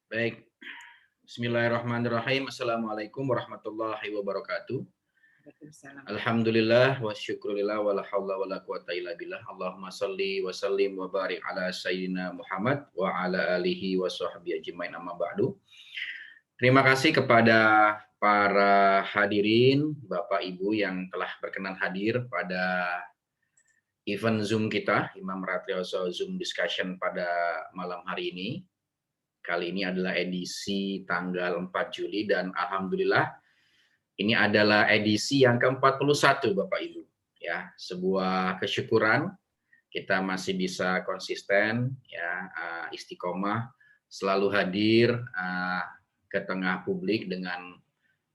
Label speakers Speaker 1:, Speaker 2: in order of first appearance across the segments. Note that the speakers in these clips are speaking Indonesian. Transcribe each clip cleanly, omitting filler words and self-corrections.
Speaker 1: Baik, Bismillahirrahmanirrahim. Assalamualaikum warahmatullahi wabarakatuh.
Speaker 2: Waalaikumsalam.
Speaker 1: Alhamdulillah wa syukurillah wa la haula wa la quwata illa billah. Allahumma salli wa sallim wa barik ala sayyidina Muhammad wa ala alihi wa sahbihi ajmain amma ba'du. Terima kasih kepada para hadirin, Bapak Ibu yang telah berkenan hadir pada event Zoom kita, Imam Ratrioso Zoom Discussion pada malam hari ini. Kali ini adalah edisi tanggal 4 Juli dan alhamdulillah ini adalah edisi yang ke-41 Bapak Ibu. Ya, sebuah kesyukuran kita masih bisa konsisten ya, istiqomah selalu hadir ke tengah publik dengan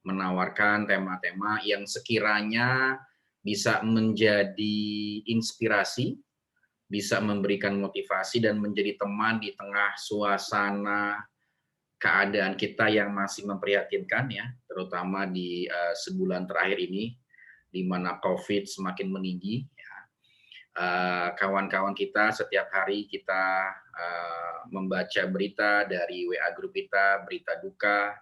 Speaker 1: menawarkan tema-tema yang sekiranya bisa menjadi inspirasi, bisa memberikan motivasi dan menjadi teman di tengah suasana keadaan kita yang masih memprihatinkan ya, terutama di sebulan terakhir ini, di mana COVID semakin meninggi. Ya. Kawan-kawan kita setiap hari kita membaca berita dari WA grup kita, berita duka,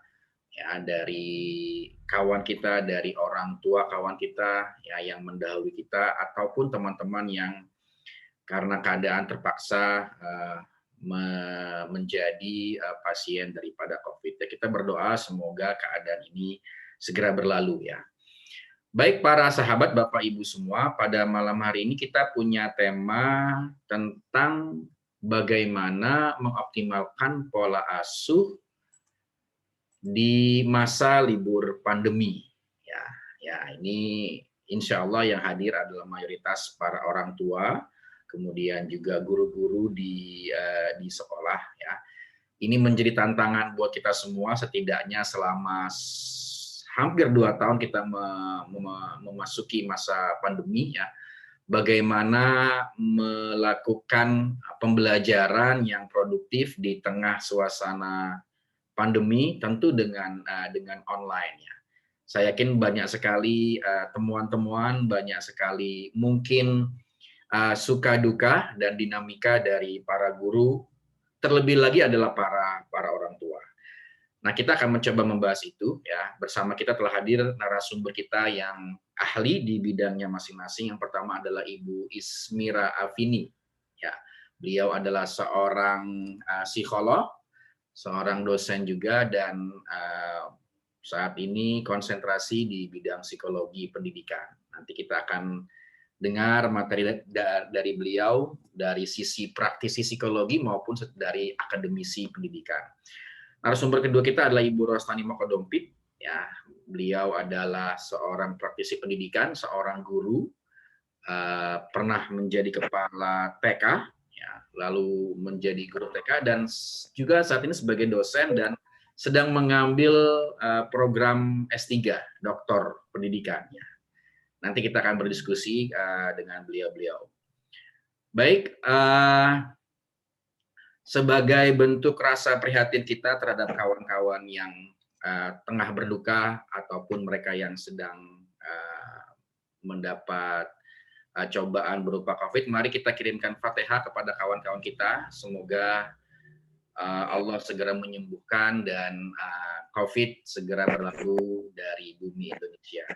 Speaker 1: ya dari kawan kita, dari orang tua kawan kita ya yang mendahului kita, ataupun teman-teman yang karena keadaan terpaksa menjadi pasien daripada COVID. Ya, kita berdoa semoga keadaan ini segera berlalu ya. Baik para sahabat, Bapak Ibu semua, pada malam hari ini kita punya tema tentang bagaimana mengoptimalkan pola asuh di masa libur pandemi. Ya, ini insya Allah yang hadir adalah mayoritas para orang tua, kemudian juga guru-guru di sekolah ya. Ini menjadi tantangan buat kita semua setidaknya selama hampir 2 tahun kita memasuki masa pandemi ya. Bagaimana melakukan pembelajaran yang produktif di tengah suasana pandemi, tentu dengan online ya. Saya yakin banyak sekali temuan-temuan, banyak sekali mungkin suka duka dan dinamika dari para guru, terlebih lagi adalah para orang tua. Nah, kita akan mencoba membahas itu ya. Bersama kita telah hadir narasumber kita yang ahli di bidangnya masing-masing. Yang pertama adalah Ibu Ismira Afini. Ya, beliau adalah seorang psikolog, seorang dosen juga, dan saat ini konsentrasi di bidang psikologi pendidikan. Nanti kita akan dengar materi dari beliau dari sisi praktisi psikologi maupun dari akademisi pendidikan. Narasumber kedua kita adalah Ibu Rostani Mokodompit. Ya, beliau adalah seorang praktisi pendidikan, seorang guru, pernah menjadi kepala TK, ya, lalu menjadi guru TK dan juga saat ini sebagai dosen dan sedang mengambil program S3, doktor pendidikannya. Nanti kita akan berdiskusi dengan beliau-beliau. Baik, sebagai bentuk rasa prihatin kita terhadap kawan-kawan yang tengah berduka ataupun mereka yang sedang mendapat cobaan berupa COVID, mari kita kirimkan Fatihah kepada kawan-kawan kita. Semoga Allah segera menyembuhkan dan COVID segera berlalu dari bumi Indonesia.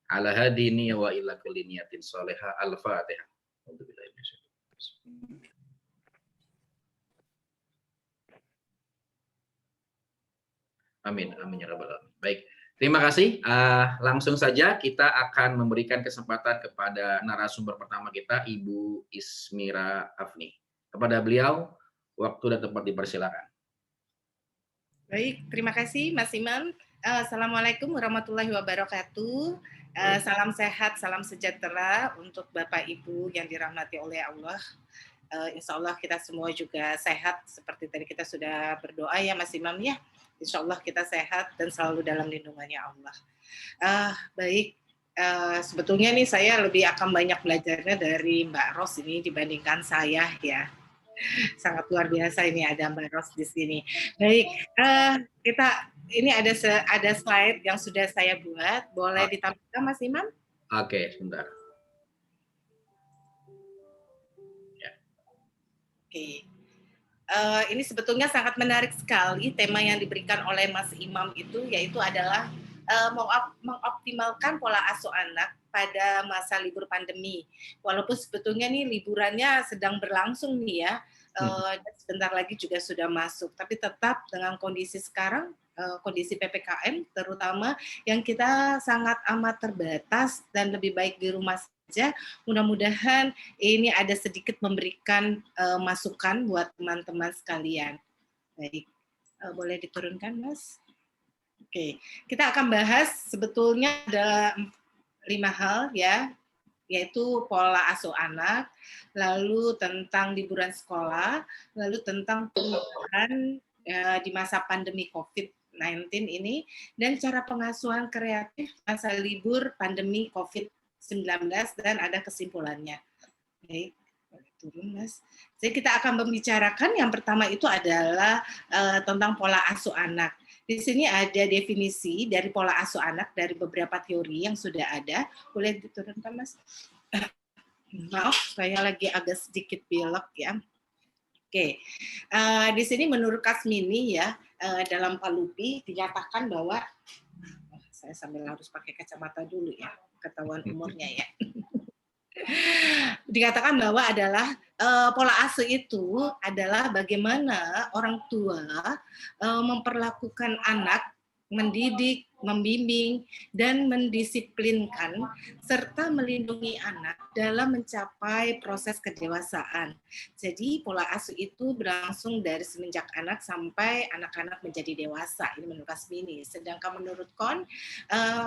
Speaker 1: Ala hadini wa ila kulli niyatin salihah. Al-Fatihah. Amin, amin ya rabbal alamin. Baik, terima kasih. Langsung saja kita akan memberikan kesempatan kepada narasumber pertama kita, Ibu Ismira Afni. Kepada beliau, waktu dan tempat dipersilakan.
Speaker 2: Baik, terima kasih Mas Imam. Assalamualaikum warahmatullahi wabarakatuh. Salam sehat, salam sejahtera untuk Bapak Ibu yang dirahmati oleh Allah. Insya Allah kita semua juga sehat seperti tadi kita sudah berdoa ya Mas Imam ya. Insya Allah kita sehat dan selalu dalam lindungannya Allah. Baik, sebetulnya nih saya lebih akan banyak belajarnya dari Mbak Ros ini dibandingkan saya ya. Sangat luar biasa ini ada Mbak Ros di sini. Baik, kita ini ada slide yang sudah saya buat. Boleh ditampilkan Mas Imam?
Speaker 1: Oke, sebentar.
Speaker 2: Oke. ini sebetulnya sangat menarik sekali tema yang diberikan oleh Mas Imam itu, yaitu adalah mengoptimalkan pola asuh anak pada masa libur pandemi. Walaupun sebetulnya nih liburannya sedang berlangsung nih ya, dan sebentar lagi juga sudah masuk. Tapi tetap dengan kondisi sekarang, kondisi PPKM terutama yang kita sangat amat terbatas dan lebih baik di rumah saja. Mudah-mudahan ini ada sedikit memberikan masukan buat teman-teman sekalian. Baik, boleh diturunkan, Mas? Oke, kita akan bahas sebetulnya ada 5 hal ya, yaitu pola asuh anak, lalu tentang liburan sekolah, lalu tentang perubahan di masa pandemi COVID-19 ini, dan cara pengasuhan kreatif masa libur pandemi COVID-19, dan ada kesimpulannya. Baik, turun Mas. Jadi kita akan membicarakan yang pertama itu adalah tentang pola asuh anak. Di sini ada definisi dari pola asuh anak dari beberapa teori yang sudah ada. Boleh diturunkan, Mas? Maaf, saya lagi agak sedikit pilek ya. Oke, di sini menurut Kasmini ya, dalam Palupi dinyatakan bahwa, saya sambil harus pakai kacamata dulu ya, ketahuan umurnya ya. Dikatakan bahwa adalah pola asuh itu adalah bagaimana orang tua memperlakukan anak, mendidik, membimbing, dan mendisiplinkan, serta melindungi anak dalam mencapai proses kedewasaan. Jadi pola asuh itu berlangsung dari semenjak anak sampai anak-anak menjadi dewasa. Ini menurut Kasmini. Sedangkan menurut Kon,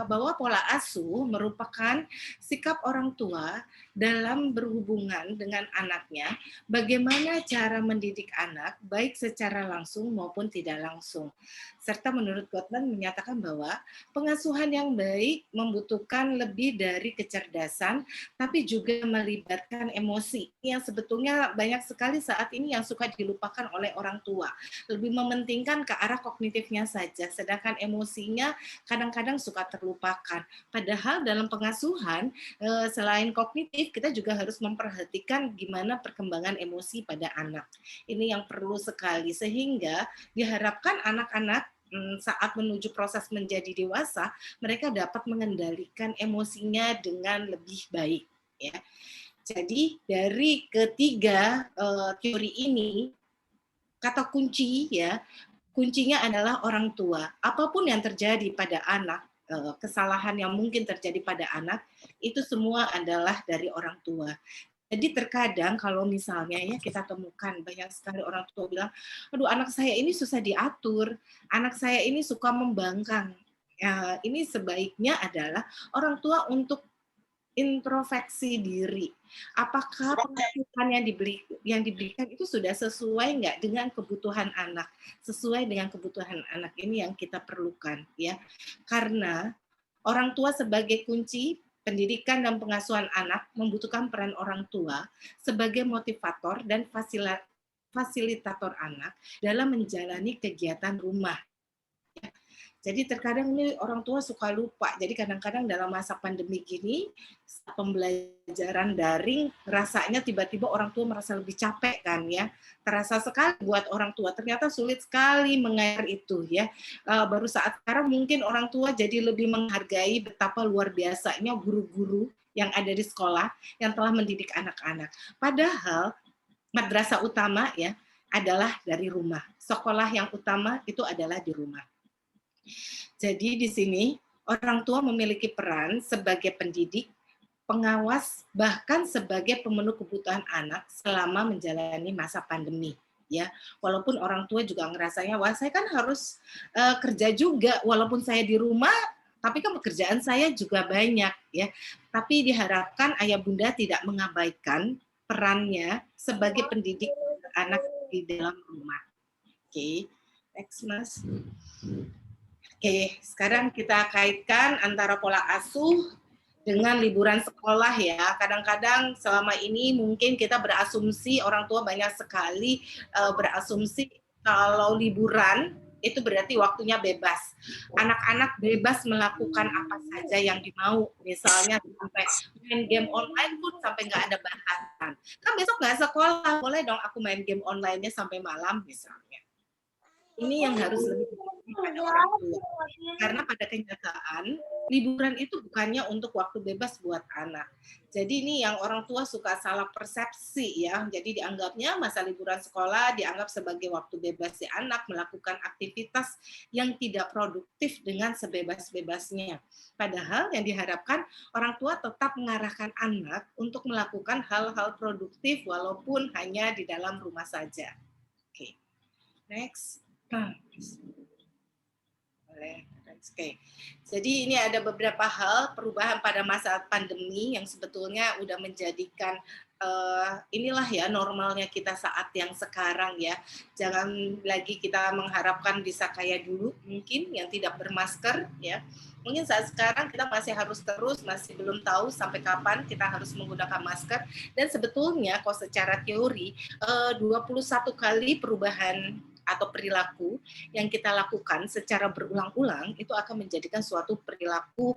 Speaker 2: bahwa pola asuh merupakan sikap orang tua dalam berhubungan dengan anaknya, bagaimana cara mendidik anak, baik secara langsung maupun tidak langsung. Serta menurut Gottman menyatakan bahwa pengasuhan yang baik membutuhkan lebih dari kecerdasan, tapi juga melibatkan emosi, yang sebetulnya banyak sekali saat ini yang suka dilupakan oleh orang tua. Lebih mementingkan ke arah kognitifnya saja, sedangkan emosinya kadang-kadang suka terlupakan. Padahal dalam pengasuhan, selain kognitif, kita juga harus memperhatikan gimana perkembangan emosi pada anak. Ini yang perlu sekali, sehingga diharapkan anak-anak saat menuju proses menjadi dewasa, mereka dapat mengendalikan emosinya dengan lebih baik. Ya. Jadi dari ketiga teori ini, kata kunci ya, kuncinya adalah orang tua. Apapun yang terjadi pada anak, kesalahan yang mungkin terjadi pada anak, itu semua adalah dari orang tua. Jadi terkadang kalau misalnya ya kita temukan banyak sekali orang tua bilang, aduh anak saya ini susah diatur, anak saya ini suka membangkang. Ya, ini sebaiknya adalah orang tua untuk introspeksi diri. Apakah pengasuhan yang diberikan itu sudah sesuai nggak dengan kebutuhan anak? Sesuai dengan kebutuhan anak ini yang kita perlukan ya. Karena orang tua sebagai kunci pendidikan dan pengasuhan anak membutuhkan peran orang tua sebagai motivator dan fasilitator anak dalam menjalani kegiatan rumah. Jadi terkadang ini orang tua suka lupa. Jadi kadang-kadang dalam masa pandemi gini, pembelajaran daring, rasanya tiba-tiba orang tua merasa lebih capek kan ya. Terasa sekali buat orang tua. Ternyata sulit sekali mengajar itu ya. Baru saat sekarang mungkin orang tua jadi lebih menghargai betapa luar biasanya guru-guru yang ada di sekolah yang telah mendidik anak-anak. Padahal madrasah utama ya adalah dari rumah. Sekolah yang utama itu adalah di rumah. Jadi di sini orang tua memiliki peran sebagai pendidik, pengawas, bahkan sebagai pemenuh kebutuhan anak selama menjalani masa pandemi. Ya, walaupun orang tua juga ngerasanya, wah saya kan harus kerja juga, walaupun saya di rumah, tapi kan pekerjaan saya juga banyak, ya. Tapi diharapkan ayah bunda tidak mengabaikan perannya sebagai pendidik anak di dalam rumah. Oke, next Mas. Oke, sekarang kita kaitkan antara pola asuh dengan liburan sekolah ya. Kadang-kadang selama ini mungkin kita berasumsi, orang tua banyak sekali berasumsi kalau liburan itu berarti waktunya bebas. Anak-anak bebas melakukan apa saja yang dimau, misalnya sampai main game online pun sampai nggak ada batasan. Kan besok nggak sekolah, boleh dong aku main game online-nya sampai malam misalnya. Ini yang harus lebih pada orang tua. Karena pada kenyataan, liburan itu bukannya untuk waktu bebas buat anak. Jadi ini yang orang tua suka salah persepsi ya. Jadi dianggapnya masa liburan sekolah dianggap sebagai waktu bebas si anak melakukan aktivitas yang tidak produktif dengan sebebas-bebasnya. Padahal yang diharapkan orang tua tetap mengarahkan anak untuk melakukan hal-hal produktif walaupun hanya di dalam rumah saja. Oke. Next. Oke. Jadi ini ada beberapa hal perubahan pada masa pandemi yang sebetulnya udah menjadikan inilah ya normalnya kita saat yang sekarang ya. Jangan lagi kita mengharapkan bisa kayak dulu mungkin yang tidak bermasker ya. Mungkin saat sekarang kita masih belum tahu sampai kapan kita harus menggunakan masker, dan sebetulnya kalau secara teori 21 kali perubahan atau perilaku yang kita lakukan secara berulang-ulang itu akan menjadikan suatu perilaku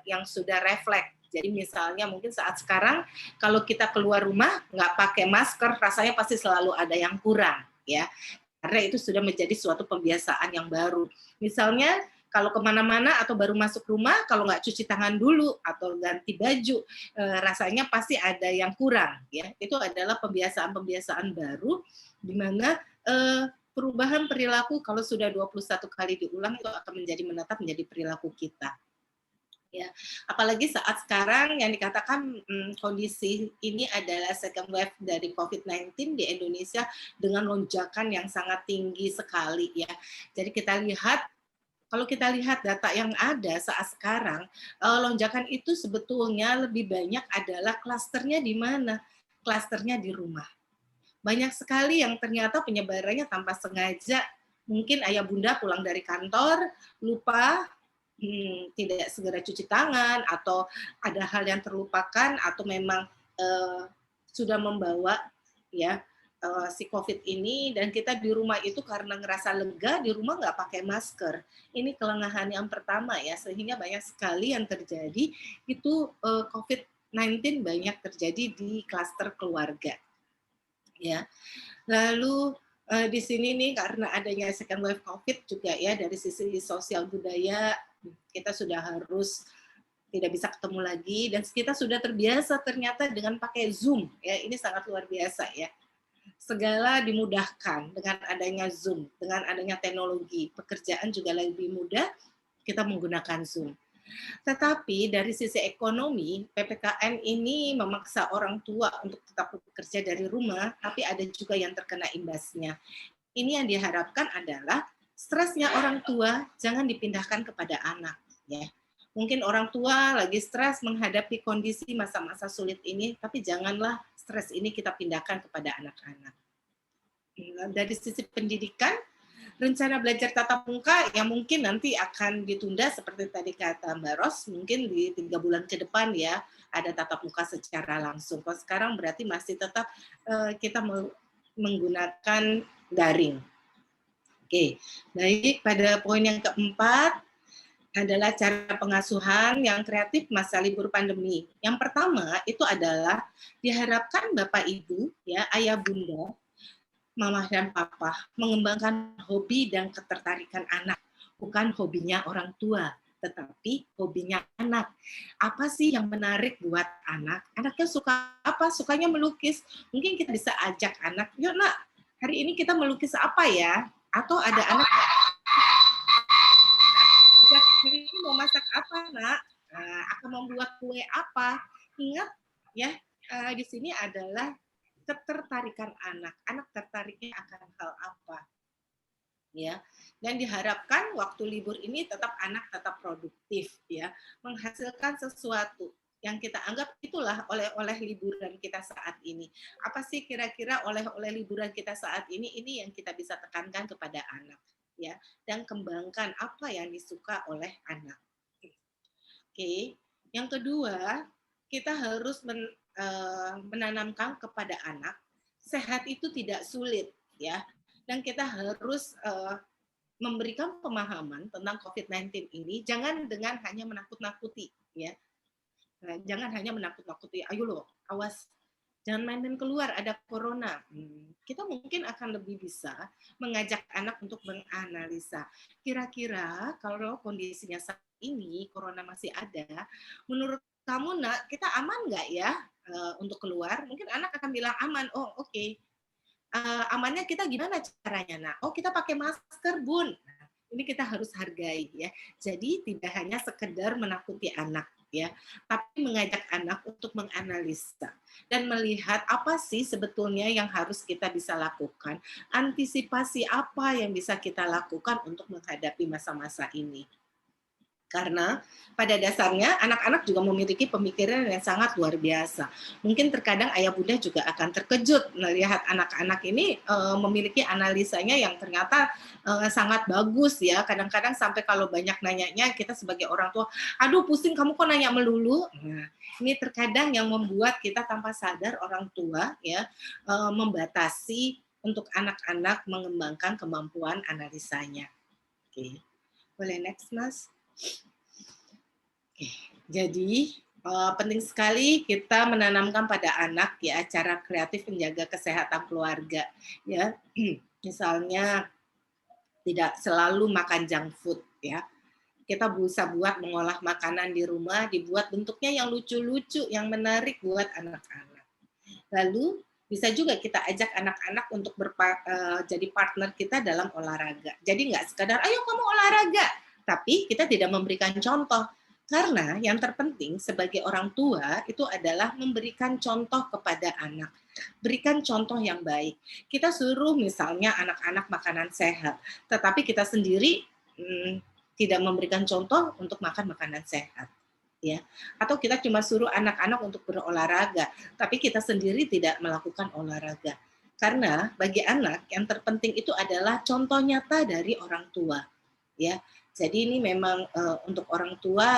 Speaker 2: yang sudah refleks. Jadi misalnya mungkin saat sekarang kalau kita keluar rumah nggak pakai masker, rasanya pasti selalu ada yang kurang ya, karena itu sudah menjadi suatu pembiasaan yang baru. Misalnya kalau kemana-mana atau baru masuk rumah, kalau nggak cuci tangan dulu atau ganti baju, rasanya pasti ada yang kurang ya. Itu adalah pembiasaan-pembiasaan baru di mana perubahan perilaku kalau sudah 21 kali diulang itu akan menetap menjadi perilaku kita. Ya, apalagi saat sekarang yang dikatakan kondisi ini adalah second wave dari COVID-19 di Indonesia dengan lonjakan yang sangat tinggi sekali ya. Jadi kalau kita lihat data yang ada saat sekarang, lonjakan itu sebetulnya lebih banyak adalah klasternya di mana? Klasternya di rumah. Banyak sekali yang ternyata penyebarannya tanpa sengaja. Mungkin ayah bunda pulang dari kantor, lupa, tidak segera cuci tangan, atau ada hal yang terlupakan, atau memang sudah membawa ya si COVID ini, dan kita di rumah itu karena ngerasa lega, di rumah nggak pakai masker. Ini kelengahan yang pertama ya, sehingga banyak sekali yang terjadi itu COVID-19 banyak terjadi di klaster keluarga. Ya, lalu di sini nih karena adanya second wave COVID juga ya dari sisi sosial budaya kita sudah harus tidak bisa ketemu lagi dan kita sudah terbiasa ternyata dengan pakai Zoom ya, ini sangat luar biasa ya. Segala dimudahkan dengan adanya Zoom, dengan adanya teknologi, pekerjaan juga lebih mudah kita menggunakan Zoom. Tetapi dari sisi ekonomi, PPKM ini memaksa orang tua untuk tetap bekerja dari rumah, tapi ada juga yang terkena imbasnya. Ini yang diharapkan adalah stresnya orang tua jangan dipindahkan kepada anak. Ya. Mungkin orang tua lagi stres menghadapi kondisi masa-masa sulit ini, tapi janganlah stres ini kita pindahkan kepada anak-anak. Dari sisi pendidikan, rencana belajar tatap muka yang mungkin nanti akan ditunda seperti tadi kata Mbak Ros, mungkin di 3 bulan ke depan ya ada tatap muka secara langsung. Kalau sekarang berarti masih tetap kita menggunakan daring. Oke, baik, pada poin yang keempat adalah cara pengasuhan yang kreatif masa libur pandemi. Yang pertama itu adalah diharapkan Bapak Ibu ya, ayah bunda, mama dan papa mengembangkan hobi dan ketertarikan anak, bukan hobinya orang tua, tetapi hobinya anak. Apa sih yang menarik buat anak? Anaknya suka apa? Sukanya melukis. Mungkin kita bisa ajak anak, yuk nak, hari ini kita melukis apa ya? Atau ada anak, hari ini mau masak apa nak? Akan membuat kue apa? Ingat ya, di sini adalah ketertarikan anak tertariknya akan hal apa ya, dan diharapkan waktu libur ini anak tetap produktif ya, menghasilkan sesuatu yang kita anggap itulah oleh-oleh liburan kita saat ini. Apa sih kira-kira oleh-oleh liburan kita saat ini yang kita bisa tekankan kepada anak ya, dan kembangkan apa yang disuka oleh anak. Oke. Yang kedua, kita harus menanamkan kepada anak sehat itu tidak sulit ya, dan kita harus memberikan pemahaman tentang COVID-19 ini jangan dengan hanya menakut-nakuti, ya. Nah, jangan hanya menakut-nakuti, ayo loh, awas, jangan main-main keluar, ada corona. Kita mungkin akan lebih bisa mengajak anak untuk menganalisa. Kira-kira kalau kondisinya saat ini, corona masih ada, menurut kamu, nak, kita aman nggak ya untuk keluar? Mungkin anak akan bilang aman. Oh, oke. Okay. Amannya kita gimana caranya? Nah, oh, kita pakai masker, Bun. Nah, ini kita harus hargai, ya. Jadi tidak hanya sekedar menakuti anak, ya, tapi mengajak anak untuk menganalisa dan melihat apa sih sebetulnya yang harus kita bisa lakukan, antisipasi apa yang bisa kita lakukan untuk menghadapi masa-masa ini. Karena pada dasarnya anak-anak juga memiliki pemikiran yang sangat luar biasa. Mungkin terkadang ayah bunda juga akan terkejut melihat anak-anak ini memiliki analisanya yang ternyata sangat bagus, ya. Kadang-kadang sampai kalau banyak nanyanya, kita sebagai orang tua, aduh pusing kamu kok nanya melulu. Nah, ini terkadang yang membuat kita tanpa sadar orang tua, ya, membatasi untuk anak-anak mengembangkan kemampuan analisanya. Oke. Boleh next, Mas? Oke, jadi penting sekali kita menanamkan pada anak, ya, cara kreatif menjaga kesehatan keluarga, ya. Misalnya tidak selalu makan junk food, ya. Kita berusaha buat mengolah makanan di rumah, dibuat bentuknya yang lucu-lucu, yang menarik buat anak-anak. Lalu bisa juga kita ajak anak-anak untuk jadi partner kita dalam olahraga. Jadi nggak sekadar, ayo kamu olahraga, tapi kita tidak memberikan contoh. Karena yang terpenting sebagai orang tua itu adalah memberikan contoh kepada anak. Berikan contoh yang baik. Kita suruh misalnya anak-anak makanan sehat, tetapi kita sendiri tidak memberikan contoh untuk makan makanan sehat. Ya, atau kita cuma suruh anak-anak untuk berolahraga, tapi kita sendiri tidak melakukan olahraga. Karena bagi anak yang terpenting itu adalah contoh nyata dari orang tua, ya. Jadi ini memang untuk orang tua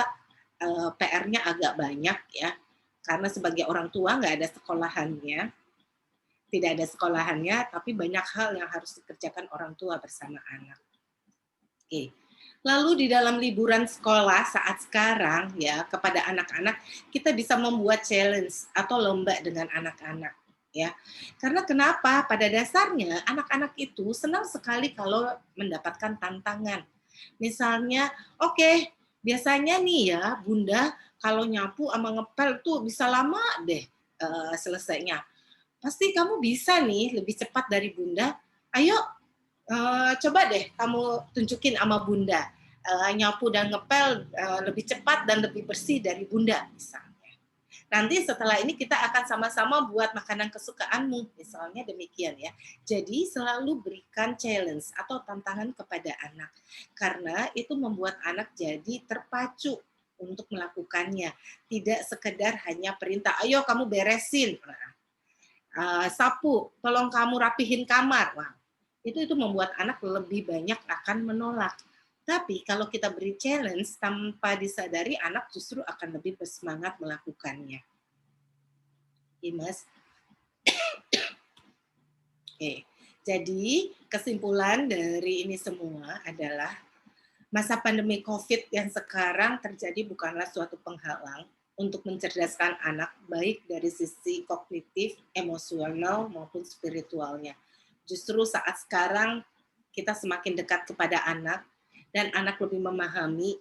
Speaker 2: PR-nya agak banyak, ya, karena sebagai orang tua nggak ada sekolahannya, tidak ada sekolahannya, tapi banyak hal yang harus dikerjakan orang tua bersama anak. Oke. Lalu di dalam liburan sekolah saat sekarang, ya, kepada anak-anak kita bisa membuat challenge atau lomba dengan anak-anak, ya. Karena kenapa? Pada dasarnya anak-anak itu senang sekali kalau mendapatkan tantangan. Misalnya, oke, biasanya nih ya, Bunda kalau nyapu sama ngepel tuh bisa lama deh selesainya. Pasti kamu bisa nih lebih cepat dari Bunda. Ayo coba deh kamu tunjukin sama Bunda, nyapu dan ngepel lebih cepat dan lebih bersih dari Bunda misalnya. Nanti setelah ini kita akan sama-sama buat makanan kesukaanmu, misalnya demikian, ya. Jadi selalu berikan challenge atau tantangan kepada anak, karena itu membuat anak jadi terpacu untuk melakukannya, tidak sekedar hanya perintah, ayo kamu beresin, sapu, tolong kamu rapihin kamar. Wah, itu membuat anak lebih banyak akan menolak. Tapi kalau kita beri challenge tanpa disadari, anak justru akan lebih bersemangat melakukannya. Iya, Mas. Oke. Jadi kesimpulan dari ini semua adalah masa pandemi COVID yang sekarang terjadi bukanlah suatu penghalang untuk mencerdaskan anak, baik dari sisi kognitif, emosional, maupun spiritualnya. Justru saat sekarang kita semakin dekat kepada anak, dan anak lebih memahami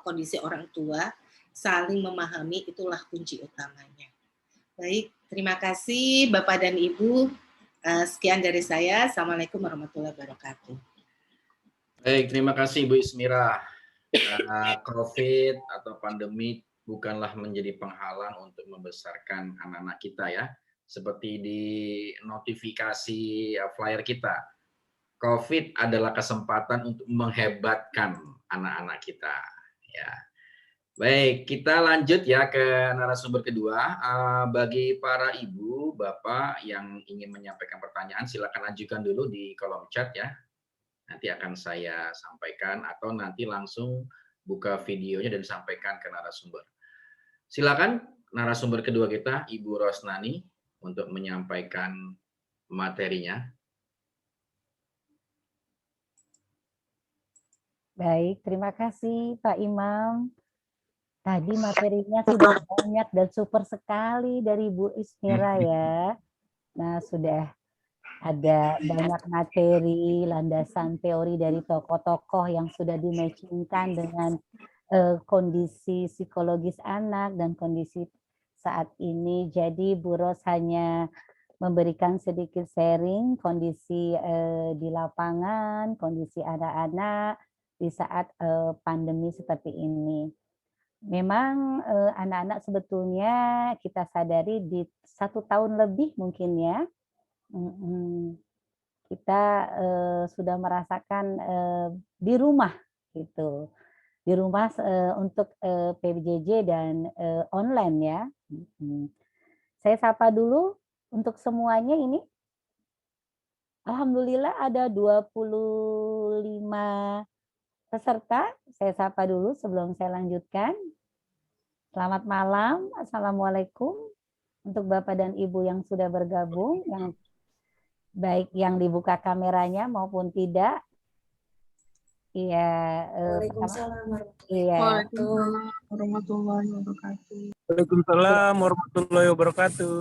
Speaker 2: kondisi orang tua, saling memahami itulah kunci utamanya. Baik, terima kasih Bapak dan Ibu. Sekian dari saya. Assalamualaikum warahmatullahi wabarakatuh.
Speaker 1: Baik, terima kasih Bu Ismira. COVID atau pandemi bukanlah menjadi penghalang untuk membesarkan anak-anak kita, ya. Seperti di notifikasi flyer kita, COVID adalah kesempatan untuk menghebatkan anak-anak kita, ya. Baik, kita lanjut ya ke narasumber kedua. Bagi para ibu, bapak yang ingin menyampaikan pertanyaan, silakan ajukan dulu di kolom chat, ya. Nanti akan saya sampaikan atau nanti langsung buka videonya dan sampaikan ke narasumber. Silakan narasumber kedua kita, Ibu Rosnani, untuk menyampaikan materinya.
Speaker 3: Baik, terima kasih Pak Imam. Tadi materinya sudah banyak dan super sekali dari Bu Ismira ya. Nah, sudah ada banyak materi, landasan teori dari tokoh-tokoh yang sudah dimatchingkan dengan kondisi psikologis anak dan kondisi saat ini. Jadi Bu Ros hanya memberikan sedikit sharing kondisi di lapangan, kondisi anak-anak di saat pandemi seperti ini. Memang anak-anak sebetulnya kita sadari di 1 tahun lebih mungkin ya, kita sudah merasakan di rumah gitu, di rumah untuk PJJ dan online ya. Saya sapa dulu untuk semuanya ini. Alhamdulillah ada 25 peserta. Saya sapa dulu sebelum saya lanjutkan. Selamat malam, Assalamualaikum untuk Bapak dan Ibu yang sudah bergabung, yang baik yang dibuka kameranya maupun tidak. Iya,
Speaker 4: Waalaikumsalam warahmatullahi wabarakatuh.
Speaker 5: Waalaikumsalam warahmatullahi wabarakatuh.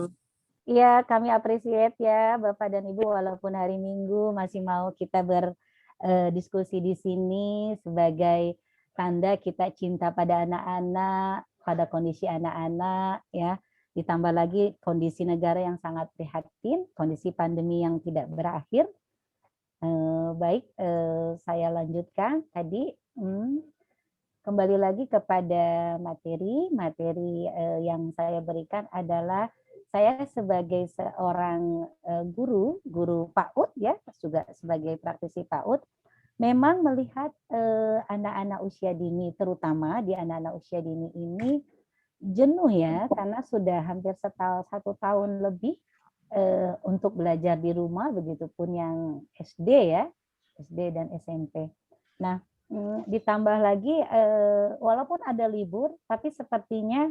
Speaker 3: Iya, kami appreciate ya Bapak dan Ibu walaupun hari Minggu masih mau kita berdiskusi di sini sebagai tanda kita cinta pada anak-anak, pada kondisi anak-anak ya. Ditambah lagi kondisi negara yang sangat prihatin, kondisi pandemi yang tidak berakhir. Baik, saya lanjutkan tadi. Kembali lagi kepada materi yang saya berikan adalah saya sebagai seorang guru PAUD ya, juga sebagai praktisi PAUD, memang melihat anak-anak usia dini, terutama di anak-anak usia dini ini jenuh ya, karena sudah hampir 1 tahun lebih untuk belajar di rumah, begitupun yang SD ya, SD dan SMP. Nah, ditambah lagi walaupun ada libur, tapi sepertinya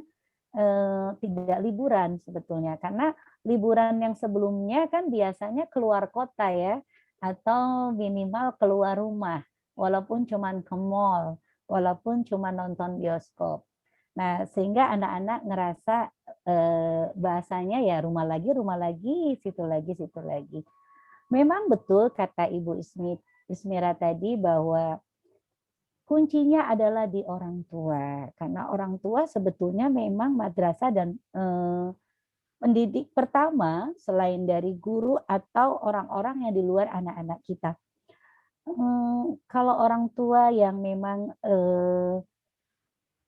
Speaker 3: tidak liburan sebetulnya, karena liburan yang sebelumnya kan biasanya keluar kota ya, atau minimal keluar rumah, walaupun cuma ke mall, walaupun cuma nonton bioskop. Nah, sehingga anak-anak ngerasa bahasanya ya rumah lagi, situ lagi. Memang betul kata Ibu Ismira tadi bahwa kuncinya adalah di orang tua, karena orang tua sebetulnya memang madrasah dan pendidik pertama selain dari guru atau orang-orang yang di luar anak-anak kita. Kalau orang tua yang memang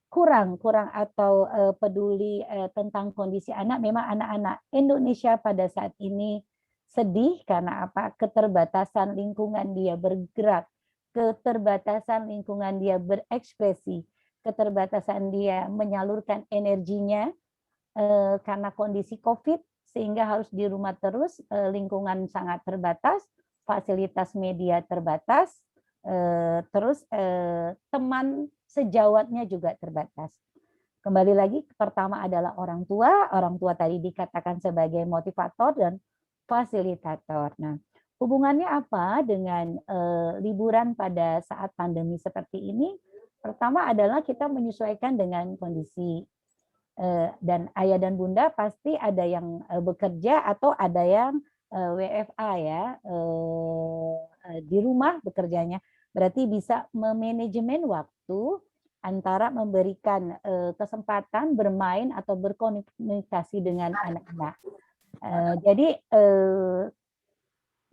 Speaker 3: kurang atau peduli tentang kondisi anak, memang anak-anak Indonesia pada saat ini sedih karena apa? Keterbatasan lingkungan dia bergerak, keterbatasan lingkungan dia berekspresi, keterbatasan dia menyalurkan energinya karena kondisi COVID, sehingga harus di rumah terus, lingkungan sangat terbatas, fasilitas media terbatas, terus teman sejawatnya juga terbatas. Kembali lagi, pertama adalah orang tua tadi dikatakan sebagai motivator dan fasilitator. Nah, hubungannya apa dengan liburan pada saat pandemi seperti ini? Pertama adalah kita menyesuaikan dengan kondisi, dan ayah dan bunda pasti ada yang bekerja atau ada yang WFA ya, di rumah bekerjanya. Berarti bisa memanajemen waktu antara memberikan kesempatan bermain atau berkomunikasi dengan anak-anak. Jadi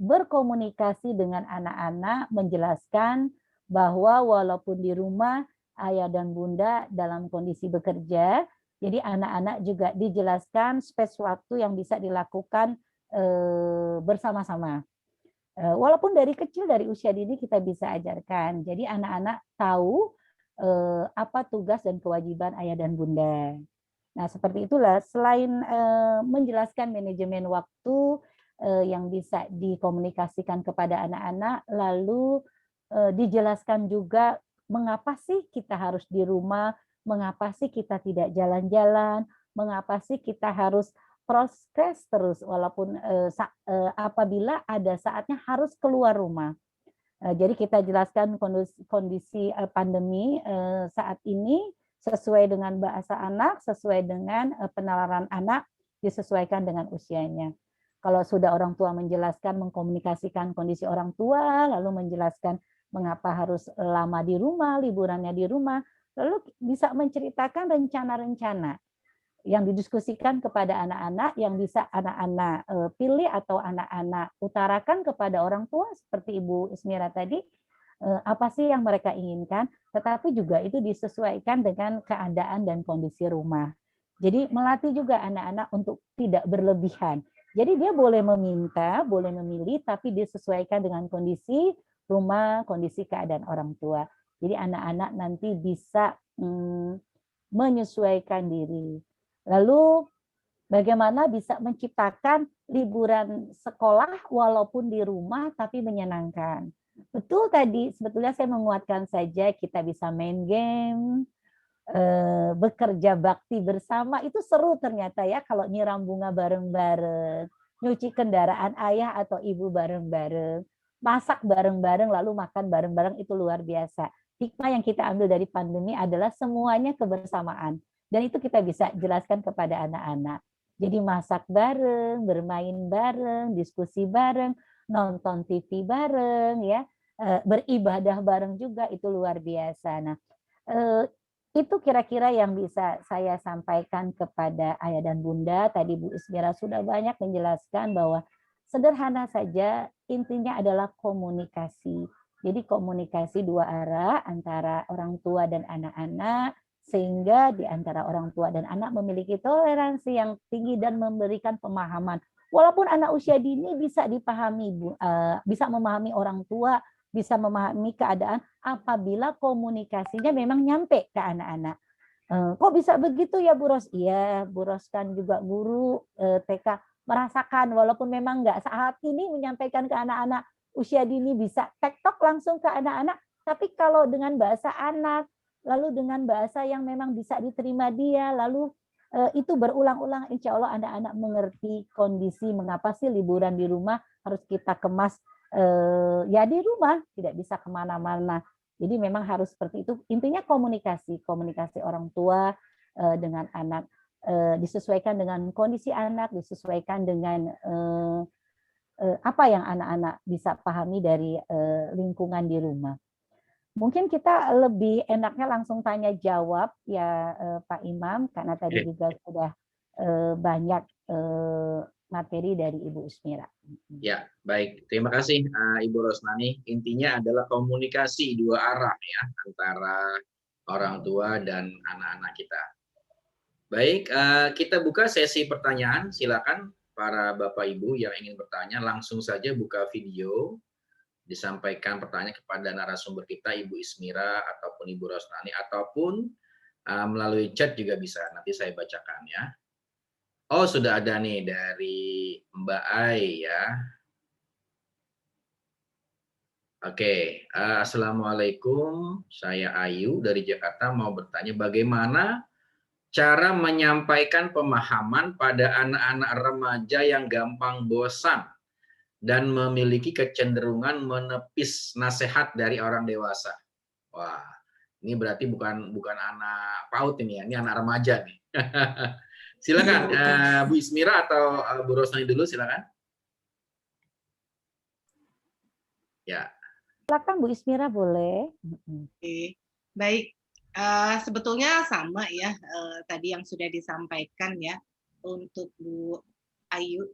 Speaker 3: berkomunikasi dengan anak-anak, menjelaskan bahwa walaupun di rumah ayah dan bunda dalam kondisi bekerja, jadi anak-anak juga dijelaskan space waktu yang bisa dilakukan bersama-sama. Walaupun dari kecil, dari usia dini kita bisa ajarkan. Jadi anak-anak tahu apa tugas dan kewajiban ayah dan bunda. Nah, seperti itulah, selain menjelaskan manajemen waktu yang bisa dikomunikasikan kepada anak-anak, lalu dijelaskan juga mengapa sih kita harus di rumah, mengapa sih kita tidak jalan-jalan, mengapa sih kita harus proses terus walaupun apabila ada saatnya harus keluar rumah. Jadi kita jelaskan kondisi pandemi saat ini sesuai dengan bahasa anak, sesuai dengan penalaran anak, disesuaikan dengan usianya. Kalau sudah orang tua menjelaskan, mengkomunikasikan kondisi orang tua, lalu menjelaskan mengapa harus lama di rumah, liburannya di rumah, lalu bisa menceritakan rencana-rencana yang didiskusikan kepada anak-anak, yang bisa anak-anak pilih atau anak-anak utarakan kepada orang tua, seperti Ibu Ismira tadi, apa sih yang mereka inginkan, tetapi juga itu disesuaikan dengan keadaan dan kondisi rumah. Jadi melatih juga anak-anak untuk tidak berlebihan. Jadi dia boleh meminta, boleh memilih, tapi disesuaikan dengan kondisi rumah, kondisi keadaan orang tua. Jadi anak-anak nanti bisa menyesuaikan diri. Lalu bagaimana bisa menciptakan liburan sekolah walaupun di rumah tapi menyenangkan. Betul tadi, sebetulnya saya menguatkan saja kita bisa main game, bekerja bakti bersama, itu seru ternyata ya kalau nyiram bunga bareng-bareng, nyuci kendaraan ayah atau ibu bareng-bareng, masak bareng-bareng, lalu makan bareng-bareng, itu luar biasa. Hikmah yang kita ambil dari pandemi adalah semuanya kebersamaan. Dan itu kita bisa jelaskan kepada anak-anak. Jadi masak bareng, bermain bareng, diskusi bareng, nonton TV bareng, ya, beribadah bareng juga, itu luar biasa. Nah, itu kira-kira yang bisa saya sampaikan kepada ayah dan bunda. Tadi Bu Ismira sudah banyak menjelaskan bahwa sederhana saja, intinya adalah komunikasi. Jadi komunikasi dua arah antara orang tua dan anak-anak, sehingga di antara orang tua dan anak memiliki toleransi yang tinggi dan memberikan pemahaman. Walaupun anak usia dini bisa dipahami, bisa memahami orang tua, bisa memahami keadaan apabila komunikasinya memang nyampe ke anak-anak. Kok bisa begitu ya Bu Ros? Iya, Bu Ros kan juga guru TK, merasakan walaupun memang nggak saat ini menyampaikan ke anak-anak usia dini bisa tektok langsung ke anak-anak, tapi kalau dengan bahasa anak, lalu dengan bahasa yang memang bisa diterima dia, lalu itu berulang-ulang, insya Allah anak-anak mengerti kondisi mengapa sih liburan di rumah harus kita kemas ya di rumah, tidak bisa kemana-mana. Jadi memang harus seperti itu. Intinya komunikasi orang tua dengan anak, disesuaikan dengan kondisi anak, disesuaikan dengan apa yang anak-anak bisa pahami dari lingkungan di rumah. Mungkin kita lebih enaknya langsung tanya jawab ya Pak Imam, karena tadi juga sudah banyak materi dari Ibu Ismira.
Speaker 1: Ya, baik. Terima kasih Ibu Rosnani. Intinya adalah komunikasi dua arah ya antara orang tua dan anak-anak kita. Baik, kita buka sesi pertanyaan. Silakan para Bapak Ibu yang ingin bertanya langsung saja buka video, disampaikan pertanyaan kepada narasumber kita Ibu Ismira ataupun Ibu Rosnani, ataupun melalui chat juga bisa. Nanti saya bacakan ya. Oh, sudah ada nih dari Mbak Ai ya. Oke, Assalamualaikum. Saya Ayu dari Jakarta mau bertanya bagaimana cara menyampaikan pemahaman pada anak-anak remaja yang gampang bosan dan memiliki kecenderungan menepis nasihat dari orang dewasa. Wah, ini berarti bukan anak PAUD ini ya, ini anak remaja nih. Silakan Bu Ismira atau Bu Rosnani dulu, silakan. Ya.
Speaker 3: Silakan Bu Ismira, boleh.
Speaker 2: Oke, baik. Sebetulnya sama ya tadi yang sudah disampaikan ya untuk Bu Ayu.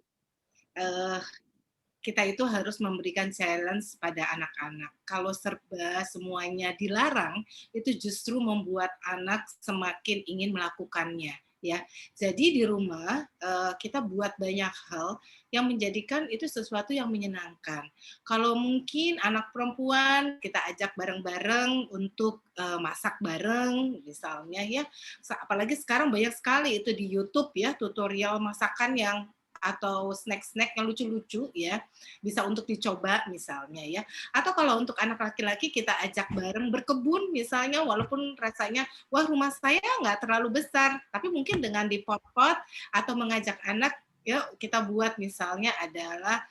Speaker 2: Kita itu harus memberikan challenge pada anak-anak. Kalau serba semuanya dilarang, itu justru membuat anak semakin ingin melakukannya. Ya, jadi di rumah kita buat banyak hal yang menjadikan itu sesuatu yang menyenangkan. Kalau mungkin anak perempuan kita ajak bareng-bareng untuk masak bareng, misalnya ya. Apalagi sekarang banyak sekali itu di YouTube ya tutorial masakan yang atau snack-snack yang lucu-lucu ya, bisa untuk dicoba misalnya ya. Atau kalau untuk anak laki-laki kita ajak bareng berkebun misalnya, walaupun rasanya wah rumah saya nggak terlalu besar, tapi mungkin dengan dipot-pot atau mengajak anak ya kita buat misalnya adalah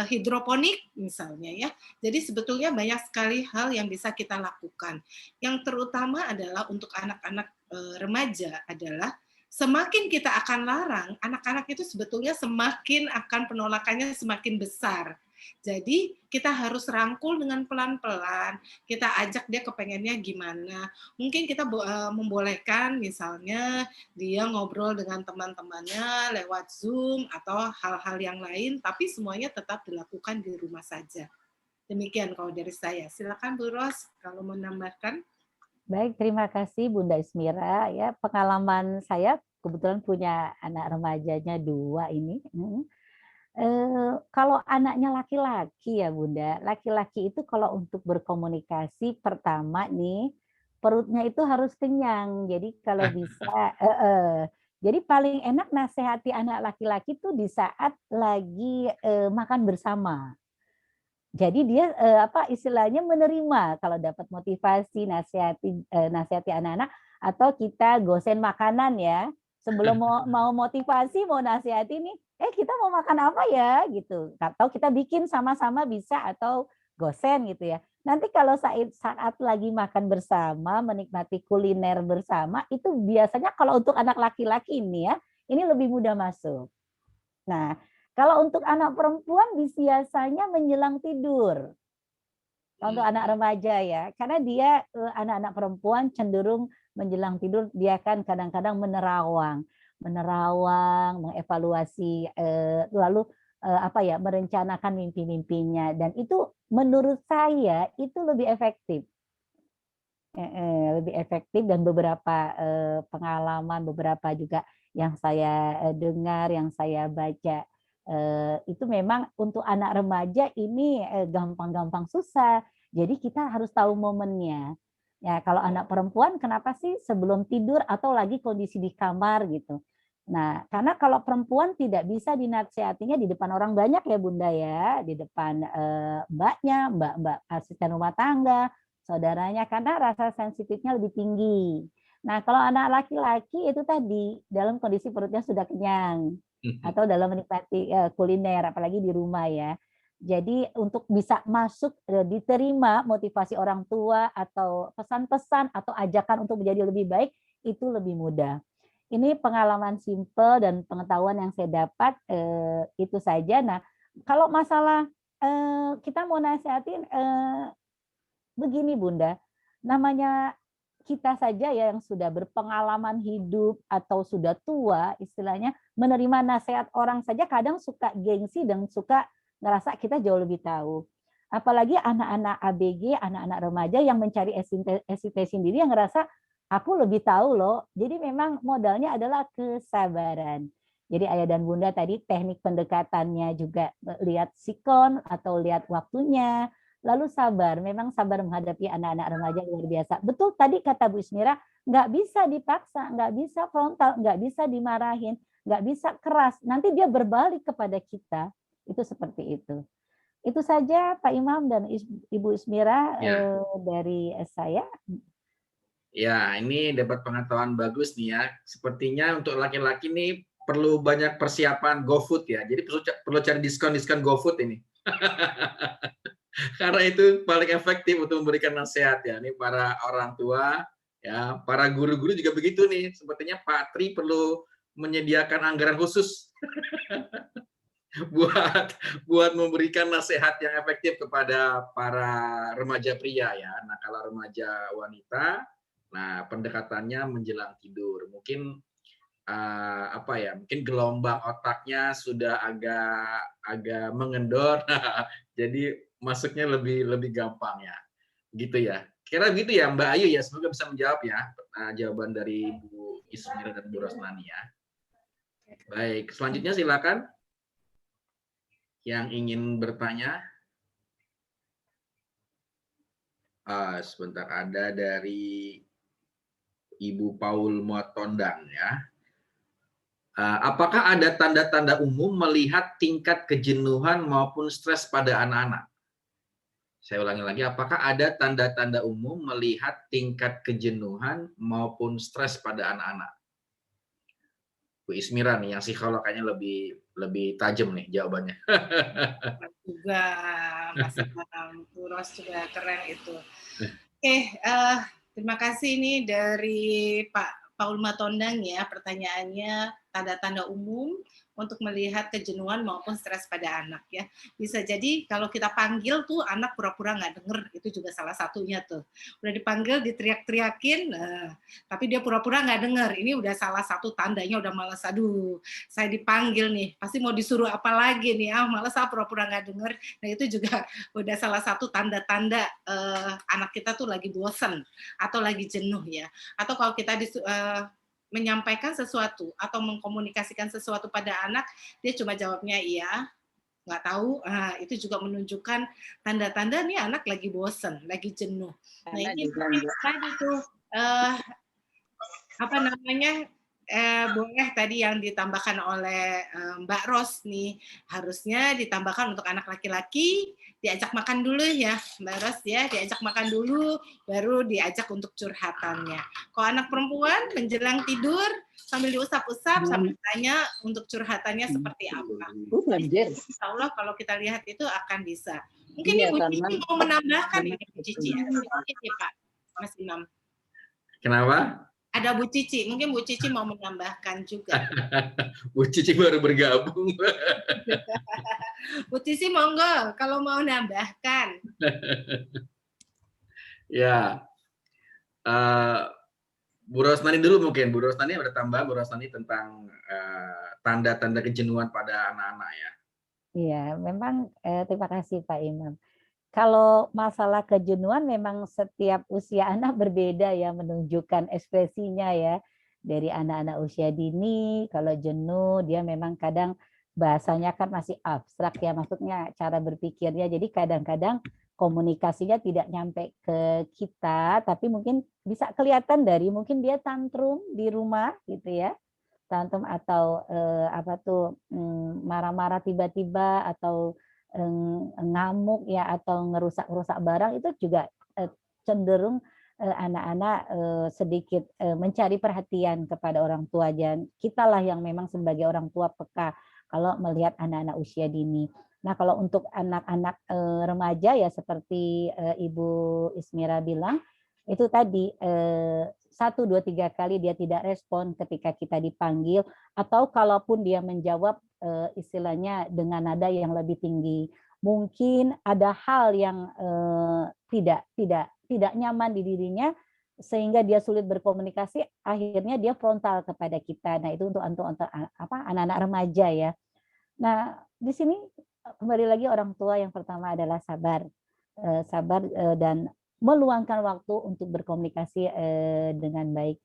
Speaker 2: hidroponik misalnya ya. Jadi sebetulnya banyak sekali hal yang bisa kita lakukan. Yang terutama adalah untuk anak-anak remaja adalah semakin kita akan larang, anak-anak itu sebetulnya semakin akan penolakannya semakin besar. Jadi kita harus rangkul dengan pelan-pelan, kita ajak dia kepengennya gimana. Mungkin kita membolehkan misalnya dia ngobrol dengan teman-temannya lewat Zoom atau hal-hal yang lain, tapi semuanya tetap dilakukan di rumah saja. Demikian kalau dari saya. Silakan Bu Ros kalau mau menambahkan.
Speaker 3: Baik, terima kasih Bunda Ismira. Ya, pengalaman saya kebetulan punya anak remajanya 2 ini. Kalau anaknya laki-laki ya Bunda, laki-laki itu kalau untuk berkomunikasi pertama nih perutnya itu harus kenyang. Jadi kalau bisa, jadi paling enak nasihati anak laki-laki tuh di saat lagi makan bersama. Jadi dia apa istilahnya menerima kalau dapat motivasi nasihati anak-anak atau kita gosen makanan ya sebelum mau motivasi mau nasihati nih kita mau makan apa ya gitu atau kita bikin sama-sama bisa atau gosen gitu ya nanti kalau saat lagi makan bersama menikmati kuliner bersama itu biasanya kalau untuk anak laki-laki ini ya ini lebih mudah masuk. Nah kalau untuk anak perempuan biasanya menjelang tidur. Untuk anak remaja ya, karena dia anak-anak perempuan cenderung menjelang tidur dia kan kadang-kadang menerawang, mengevaluasi lalu apa ya merencanakan mimpi-mimpinya dan itu menurut saya itu lebih efektif. Lebih efektif dan beberapa pengalaman beberapa juga yang saya dengar, yang saya baca itu memang untuk anak remaja ini gampang-gampang susah. Jadi kita harus tahu momennya. Ya, kalau anak perempuan kenapa sih sebelum tidur atau lagi kondisi di kamar gitu. Nah, karena kalau perempuan tidak bisa dinasihatinya di depan orang banyak ya Bunda ya, di depan mbaknya, mbak asisten rumah tangga, saudaranya karena rasa sensitifnya lebih tinggi. Nah, kalau anak laki-laki itu tadi dalam kondisi perutnya sudah kenyang atau dalam menikmati kuliner apalagi di rumah ya. Jadi untuk bisa masuk diterima motivasi orang tua atau pesan-pesan atau ajakan untuk menjadi lebih baik itu lebih mudah. Ini pengalaman simple dan pengetahuan yang saya dapat itu saja. Nah, kalau masalah kita mau nasihatin begini Bunda, namanya kita saja ya yang sudah berpengalaman hidup atau sudah tua istilahnya menerima nasihat orang saja kadang suka gengsi dan suka ngerasa kita jauh lebih tahu. Apalagi anak-anak ABG, anak-anak remaja yang mencari eksistensi sendiri yang ngerasa aku lebih tahu loh. Jadi memang modalnya adalah kesabaran. Jadi ayah dan bunda tadi teknik pendekatannya juga lihat sikon atau lihat waktunya, lalu sabar, memang sabar menghadapi anak-anak remaja luar biasa. Betul tadi kata Bu Ismira, nggak bisa dipaksa, nggak bisa frontal, nggak bisa dimarahin, nggak bisa keras. Nanti dia berbalik kepada kita. Itu seperti itu. Itu saja Pak Imam dan Ibu Ismira dari saya.
Speaker 1: Ya, ini dapat pengetahuan bagus nih ya. Sepertinya untuk laki-laki nih perlu banyak persiapan GoFood ya. Jadi perlu cari diskon GoFood ini. Karena itu paling efektif untuk memberikan nasihat ya. Ini para orang tua, ya, para guru-guru juga begitu nih. Sepertinya Pak Tri perlu menyediakan anggaran khusus buat memberikan nasihat yang efektif kepada para remaja pria ya. Nah, kalau remaja wanita, nah pendekatannya menjelang tidur. Mungkin apa ya? Mungkin gelombang otaknya sudah agak mengendor. Jadi masuknya lebih gampang ya. Gitu ya. Kira gitu ya Mbak Ayu ya. Semoga bisa menjawab ya jawaban dari Bu Ismira dan Bu Rosnani ya. Baik, selanjutnya silakan yang ingin bertanya. Sebentar, ada dari Ibu Paul Motondang ya. Apakah ada tanda-tanda umum melihat tingkat kejenuhan maupun stres pada anak-anak? Saya ulangi lagi, apakah ada tanda-tanda umum melihat tingkat kejenuhan maupun stres pada anak-anak? Bu Bu Ismira nih yang psikolog kayaknya lebih tajam nih jawabannya.
Speaker 2: Juga Mas Imam, Bu Ros juga keren itu. Oke, terima kasih nih dari Pak Paul Matondang ya, pertanyaannya tanda-tanda umum untuk melihat kejenuhan maupun stres pada anak ya. Bisa jadi kalau kita panggil tuh anak pura-pura nggak denger, itu juga salah satunya tuh. Udah dipanggil, diteriak-teriakin, tapi dia pura-pura nggak denger. Ini udah salah satu tandanya udah malas, aduh saya dipanggil nih, pasti mau disuruh apa lagi nih, malas pura-pura nggak denger. Nah itu juga udah salah satu tanda-tanda anak kita tuh lagi bosen atau lagi jenuh ya. Atau kalau kita menyampaikan sesuatu atau mengkomunikasikan sesuatu pada anak, dia cuma jawabnya iya, nggak tahu, itu juga menunjukkan tanda-tanda nih anak lagi bosen, lagi jenuh. Nah ini tadi tuh, apa namanya, boleh tadi yang ditambahkan oleh Mbak Ros nih, harusnya ditambahkan untuk anak laki-laki, diajak makan dulu ya Mbak Ros ya, diajak makan dulu, baru diajak untuk curhatannya. Kalau anak perempuan menjelang tidur, sambil diusap-usap, sambil tanya untuk curhatannya seperti apa. Insya Allah kalau kita lihat itu akan bisa. Mungkin Ibu Cici mau menambahkan ini Bu Cici ya, Pak Mas Imam.
Speaker 1: Kenapa?
Speaker 2: Ada Bu Cici, mungkin Bu Cici mau menambahkan juga.
Speaker 1: Bu Cici baru bergabung.
Speaker 2: Bu Cici monggo, kalau mau nambahkan.
Speaker 1: Ya, Bu Rosnani dulu mungkin. Bu Rosnani ada tambahan Bu Rosnani tentang tanda-tanda kejenuhan pada anak-anak ya.
Speaker 3: Iya, memang terima kasih Pak Imam. Kalau masalah kejenuhan memang setiap usia anak berbeda ya menunjukkan ekspresinya ya. Dari anak-anak usia dini, kalau jenuh dia memang kadang bahasanya kan masih abstrak ya, maksudnya cara berpikirnya. Jadi kadang-kadang komunikasinya tidak nyampe ke kita, tapi mungkin bisa kelihatan dari mungkin dia tantrum di rumah gitu ya. Tantrum atau apa tuh marah-marah tiba-tiba atau ngamuk ya atau ngerusak-rusak barang, itu juga cenderung anak-anak sedikit mencari perhatian kepada orang tua, dan kitalah yang memang sebagai orang tua peka kalau melihat anak-anak usia dini. Nah kalau untuk anak-anak remaja ya seperti Ibu Ismira bilang, itu tadi 1, 2, 3 kali dia tidak respon ketika kita dipanggil, atau kalaupun dia menjawab istilahnya dengan nada yang lebih tinggi. Mungkin ada hal yang tidak nyaman di dirinya sehingga dia sulit berkomunikasi, akhirnya dia frontal kepada kita. Nah, itu untuk anak-anak remaja ya. Nah, di sini kembali lagi orang tua yang pertama adalah sabar. Sabar dan meluangkan waktu untuk berkomunikasi dengan baik.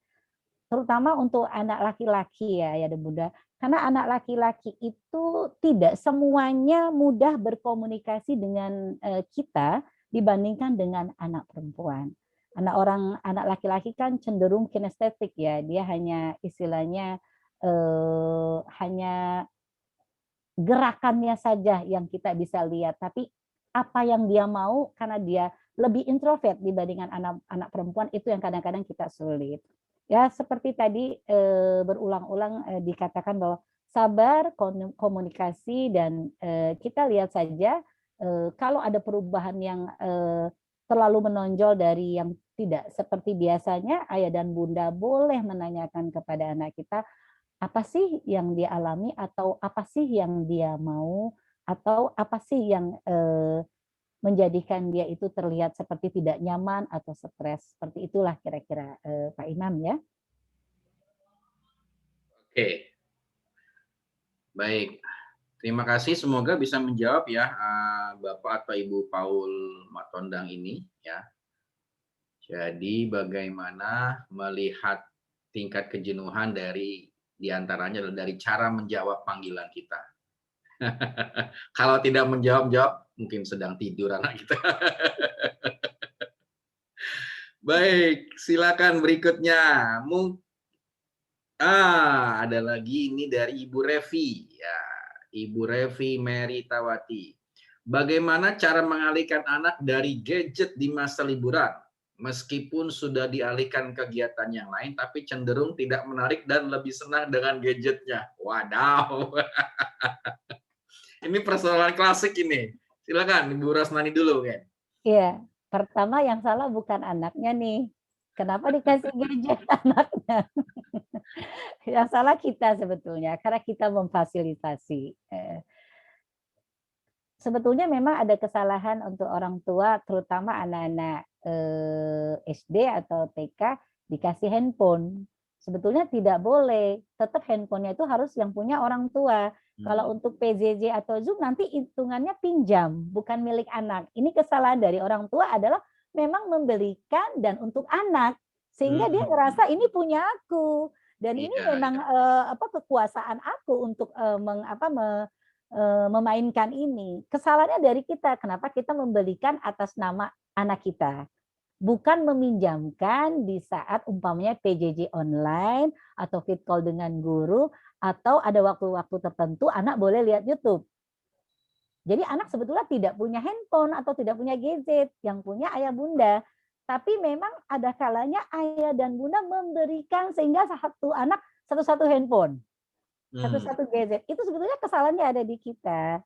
Speaker 3: Terutama untuk anak laki-laki ya Bunda. Karena anak laki-laki itu tidak semuanya mudah berkomunikasi dengan kita dibandingkan dengan anak perempuan. Anak laki-laki kan cenderung kinestetik ya, dia hanya istilahnya hanya gerakannya saja yang kita bisa lihat, tapi apa yang dia mau karena dia lebih introvert dibandingkan anak perempuan, itu yang kadang-kadang kita sulit. Ya seperti tadi berulang-ulang dikatakan bahwa sabar, komunikasi, dan kita lihat saja kalau ada perubahan yang terlalu menonjol dari yang tidak seperti biasanya, ayah dan bunda boleh menanyakan kepada anak kita apa sih yang dia alami, atau apa sih yang dia mau, atau apa sih yang menjadikan dia itu terlihat seperti tidak nyaman atau stres. Seperti itulah kira-kira Pak Imam ya.
Speaker 1: Oke. Baik. Terima kasih, semoga bisa menjawab ya Bapak atau Ibu Paul Matondang ini ya. Jadi bagaimana melihat tingkat kejenuhan dari diantaranya adalah dari cara menjawab panggilan kita. Kalau tidak menjawab, mungkin sedang tidur anak kita. Baik, silakan berikutnya. Ada lagi ini dari Ibu Revi. Ya, Ibu Revi Mary Tawati. Bagaimana cara mengalihkan anak dari gadget di masa liburan? meskipun sudah dialihkan kegiatan yang lain, tapi cenderung tidak menarik dan lebih senang dengan gadgetnya. Wadaw, ini persoalan klasik ini. Silakan Ibu Rosmani dulu kan.
Speaker 3: Iya, pertama yang salah bukan anaknya nih. Kenapa dikasih gadget anaknya? Yang salah kita sebetulnya, karena kita memfasilitasi. Sebetulnya memang ada kesalahan untuk orang tua, terutama anak-anak SD atau TK dikasih handphone. Sebetulnya tidak boleh, tetap handphonenya itu harus yang punya orang tua. Kalau untuk PJJ atau Zoom nanti hitungannya pinjam, bukan milik anak. Ini kesalahan dari orang tua adalah memang membelikan dan untuk anak, sehingga dia ngerasa ini punya aku dan ini
Speaker 1: Iya,
Speaker 3: memang kekuasaan aku untuk memainkan ini. Kesalahannya dari kita. Kenapa kita membelikan atas nama anak kita? Bukan meminjamkan di saat umpamanya PJJ online atau fit call dengan guru atau ada waktu-waktu tertentu anak boleh lihat YouTube. Jadi anak sebetulnya tidak punya handphone atau tidak punya gadget, yang punya ayah bunda. Tapi memang ada kalanya ayah dan bunda memberikan sehingga satu anak satu-satu handphone, satu-satu gadget. Itu sebetulnya kesalahannya ada di kita.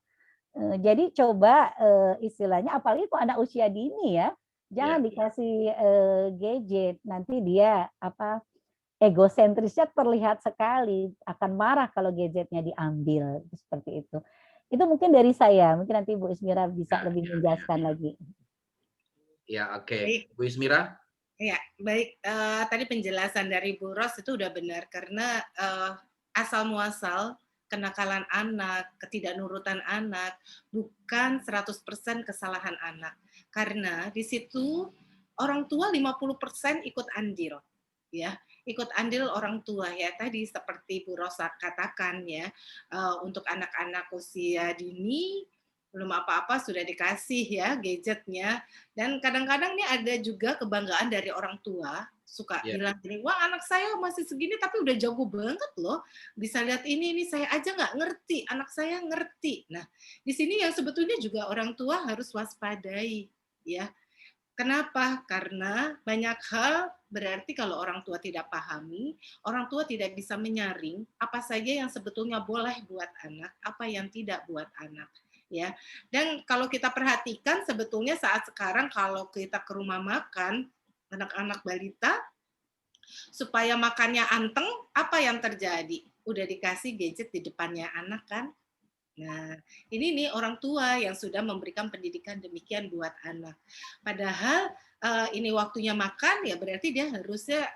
Speaker 3: Jadi coba istilahnya apalagi kok anak usia dini ya, jangan dikasih gadget, nanti dia egosentrisnya terlihat sekali, akan marah kalau gadgetnya diambil, seperti itu. Itu mungkin dari saya, mungkin nanti Bu Ismira bisa lebih menjelaskan lagi.
Speaker 1: Ya, oke. Bu Ismira?
Speaker 2: Ya, baik. Tadi penjelasan dari Bu Ros itu udah benar, karena asal muasal kenakalan anak, ketidaknurutan anak, bukan 100% kesalahan anak. Karena di situ orang tua 50% ikut andil, ya, ikut andil orang tua ya. Tadi seperti Bu Rosa katakan ya, untuk anak-anak usia dini belum apa-apa sudah dikasih ya gadgetnya, dan kadang-kadang nih ada juga kebanggaan dari orang tua suka bilang gini, wah anak saya masih segini tapi udah jago banget loh, bisa lihat ini saya aja nggak ngerti, anak saya ngerti. Nah di sini yang sebetulnya juga orang tua harus waspadai ya. Kenapa? Karena banyak hal berarti kalau orang tua tidak pahami, orang tua tidak bisa menyaring apa saja yang sebetulnya boleh buat anak, apa yang tidak buat anak. Ya, dan kalau kita perhatikan sebetulnya saat sekarang kalau kita ke rumah makan anak-anak balita supaya makannya anteng, apa yang terjadi? Udah dikasih gadget di depannya anak kan? Nah, ini nih orang tua yang sudah memberikan pendidikan demikian buat anak. Padahal ini waktunya makan ya berarti dia harusnya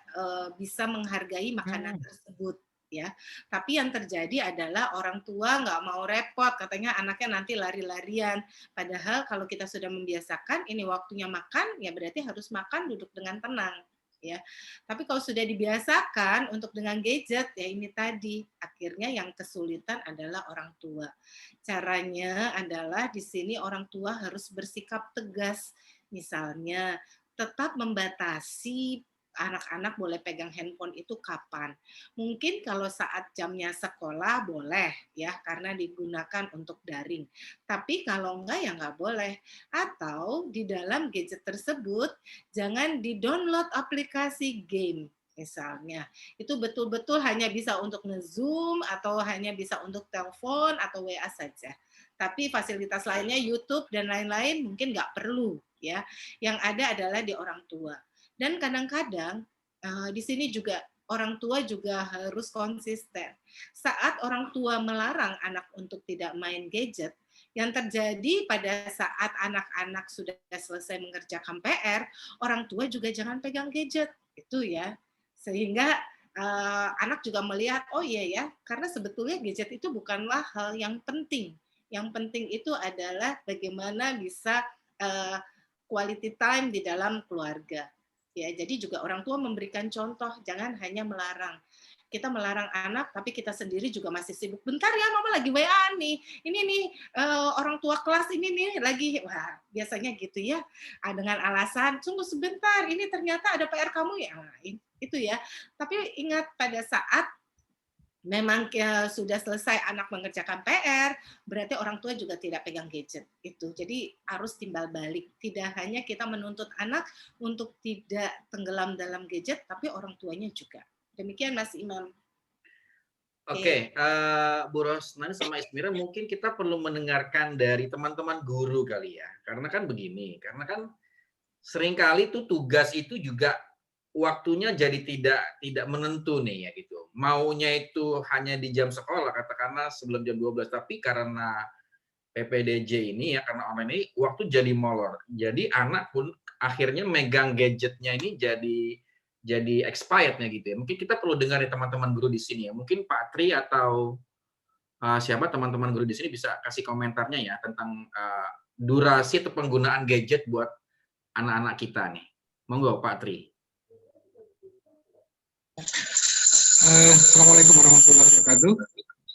Speaker 2: bisa menghargai makanan tersebut ya. Tapi yang terjadi adalah orang tua nggak mau repot, katanya anaknya nanti lari-larian. Padahal kalau kita sudah membiasakan ini waktunya makan ya berarti harus makan duduk dengan tenang. Ya, tapi kalau sudah dibiasakan untuk dengan gadget ya ini tadi akhirnya yang kesulitan adalah orang tua. Caranya adalah di sini orang tua harus bersikap tegas, misalnya tetap membatasi anak-anak boleh pegang handphone itu kapan. Mungkin kalau saat jamnya sekolah boleh ya karena digunakan untuk daring. Tapi kalau enggak ya enggak boleh. Atau di dalam gadget tersebut jangan di-download aplikasi game misalnya. Itu betul-betul hanya bisa untuk nge-Zoom atau hanya bisa untuk telepon atau WA saja. Tapi fasilitas lainnya YouTube dan lain-lain mungkin nggak perlu ya. Yang ada adalah di orang tua. Dan kadang-kadang di sini juga orang tua juga harus konsisten. Saat orang tua melarang anak untuk tidak main gadget, yang terjadi pada saat anak-anak sudah selesai mengerjakan PR, orang tua juga jangan pegang gadget, itu ya. Sehingga anak juga melihat, oh iya ya, karena sebetulnya gadget itu bukanlah hal yang penting. Yang penting itu adalah bagaimana bisa quality time di dalam keluarga. Ya, jadi juga orang tua memberikan contoh, jangan hanya melarang. Kita melarang anak, tapi kita sendiri juga masih sibuk. Bentar ya, mama lagi WA nih. Ini nih orang tua kelas ini nih lagi, wah biasanya gitu ya. Dengan alasan, tunggu sebentar, ini ternyata ada PR kamu ya. Nah, itu ya. Tapi ingat pada saat memang sudah selesai anak mengerjakan PR, berarti orang tua juga tidak pegang gadget itu. Jadi harus timbal balik. Tidak hanya kita menuntut anak untuk tidak tenggelam dalam gadget, tapi orang tuanya juga. Demikian Mas Imam.
Speaker 1: Oke, Bu Rosnani sama Ismira, mungkin kita perlu mendengarkan dari teman-teman guru kali ya. Karena kan begini, karena kan seringkali tuh tugas itu juga waktunya jadi tidak menentu nih ya gitu. Maunya itu hanya di jam sekolah katakanlah sebelum jam 12, tapi karena PPDJ ini ya, karena online ini waktu jadi molor. Jadi anak pun akhirnya megang gadgetnya ini jadi expirednya gitu ya. Mungkin kita perlu dengar ya teman-teman guru di sini ya. Mungkin Pak Tri atau siapa teman-teman guru di sini bisa kasih komentarnya ya tentang durasi atau penggunaan gadget buat anak-anak kita nih. Monggo Pak Tri.
Speaker 6: Assalamualaikum warahmatullahi wabarakatuh.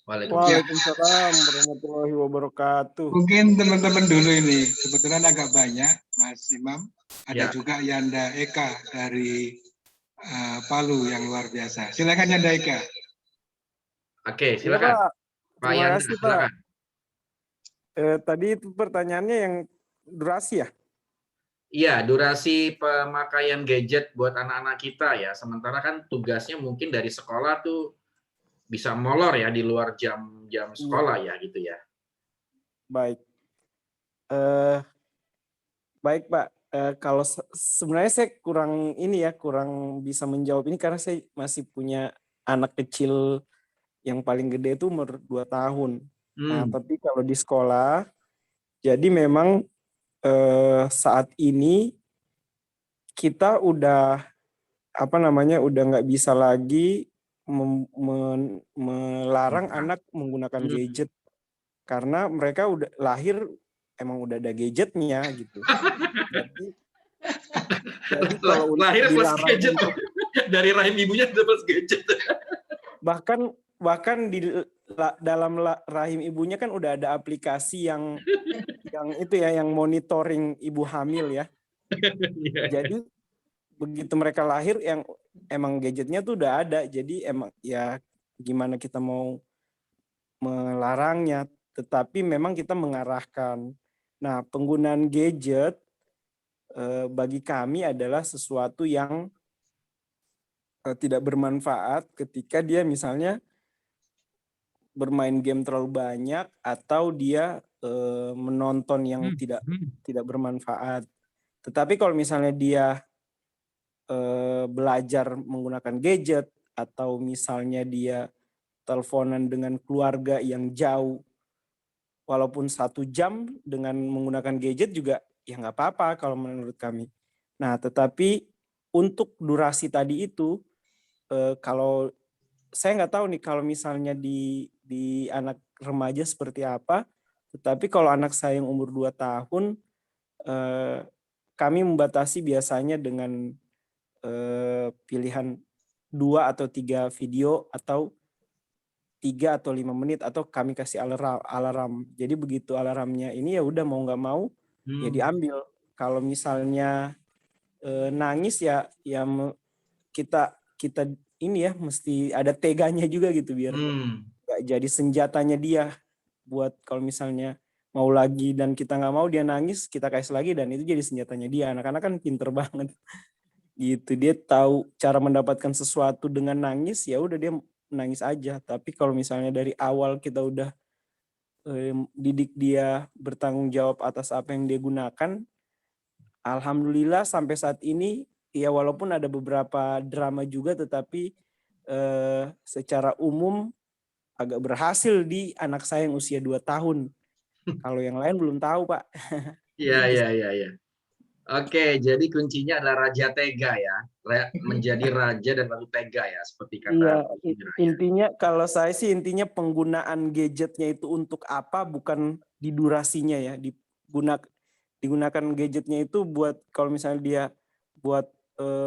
Speaker 5: Waalaikumsalam warahmatullahi wabarakatuh.
Speaker 6: Mungkin teman-teman dulu ini kebetulan agak banyak, Mas Imam. Ada
Speaker 1: Ya.
Speaker 6: juga Yanda Eka dari Palu yang luar biasa. Silakan Yanda Eka.
Speaker 1: Oke,
Speaker 5: Ya,
Speaker 1: silakan.
Speaker 5: Pak.
Speaker 1: Pak
Speaker 5: Terima
Speaker 1: Yanda,
Speaker 5: kasih, Pak.
Speaker 1: silakan.
Speaker 5: Tadi itu pertanyaannya yang durasi ya?
Speaker 1: Iya, durasi pemakaian gadget buat anak-anak kita ya. Sementara kan tugasnya mungkin dari sekolah tuh bisa molor ya di luar jam sekolah ya gitu ya.
Speaker 5: Baik. Baik, Pak. Kalau sebenarnya saya kurang bisa menjawab ini karena saya masih punya anak kecil yang paling gede itu umur 2 tahun. Nah, tapi kalau di sekolah, jadi memang saat ini kita udah udah nggak bisa lagi melarang anak menggunakan gadget karena mereka udah lahir emang udah ada gadgetnya gitu. Jadi kalau
Speaker 1: lahir plus gadget
Speaker 5: untuk,
Speaker 1: dari rahim ibunya udah plus gadget.
Speaker 5: bahkan di dalam rahim ibunya kan udah ada aplikasi yang itu ya, yang monitoring ibu hamil ya. Jadi begitu mereka lahir yang emang gadgetnya tuh udah ada. Jadi emang ya gimana kita mau melarangnya, tetapi memang kita mengarahkan. Nah, penggunaan gadget bagi kami adalah sesuatu yang tidak bermanfaat ketika dia misalnya bermain game terlalu banyak atau dia menonton yang tidak bermanfaat. Tetapi kalau misalnya dia belajar menggunakan gadget atau misalnya dia teleponan dengan keluarga yang jauh, walaupun 1 jam dengan menggunakan gadget juga ya nggak apa-apa kalau menurut kami. Nah, tetapi untuk durasi tadi itu, kalau saya nggak tahu nih kalau misalnya di anak remaja seperti apa, tetapi kalau anak saya yang umur 2 tahun, kami membatasi biasanya dengan pilihan 2 atau 3 video atau 3 atau 5 menit atau kami kasih alarm. Jadi begitu alarmnya ini ya udah mau nggak mau ya diambil. Kalau misalnya nangis ya kita ini ya mesti ada teganya juga gitu biar nggak jadi senjatanya dia buat kalau misalnya mau lagi dan kita nggak mau dia nangis, kita kasih lagi dan itu jadi senjatanya dia. Anak-anak kan pinter banget gitu, dia tahu cara mendapatkan sesuatu dengan nangis, ya udah dia nangis aja. Tapi kalau misalnya dari awal kita udah didik dia bertanggung jawab atas apa yang dia gunakan, alhamdulillah sampai saat ini ya walaupun ada beberapa drama juga, tetapi secara umum agak berhasil di anak saya yang usia 2 tahun. Kalau yang lain belum tahu, Pak.
Speaker 1: Iya. Oke, jadi kuncinya adalah raja tega ya. Menjadi raja dan lalu tega ya, seperti kata.
Speaker 5: Iya, intinya kalau saya sih intinya penggunaan gadgetnya itu untuk apa, bukan di durasinya ya. Digunakan gadgetnya itu buat kalau misalnya dia buat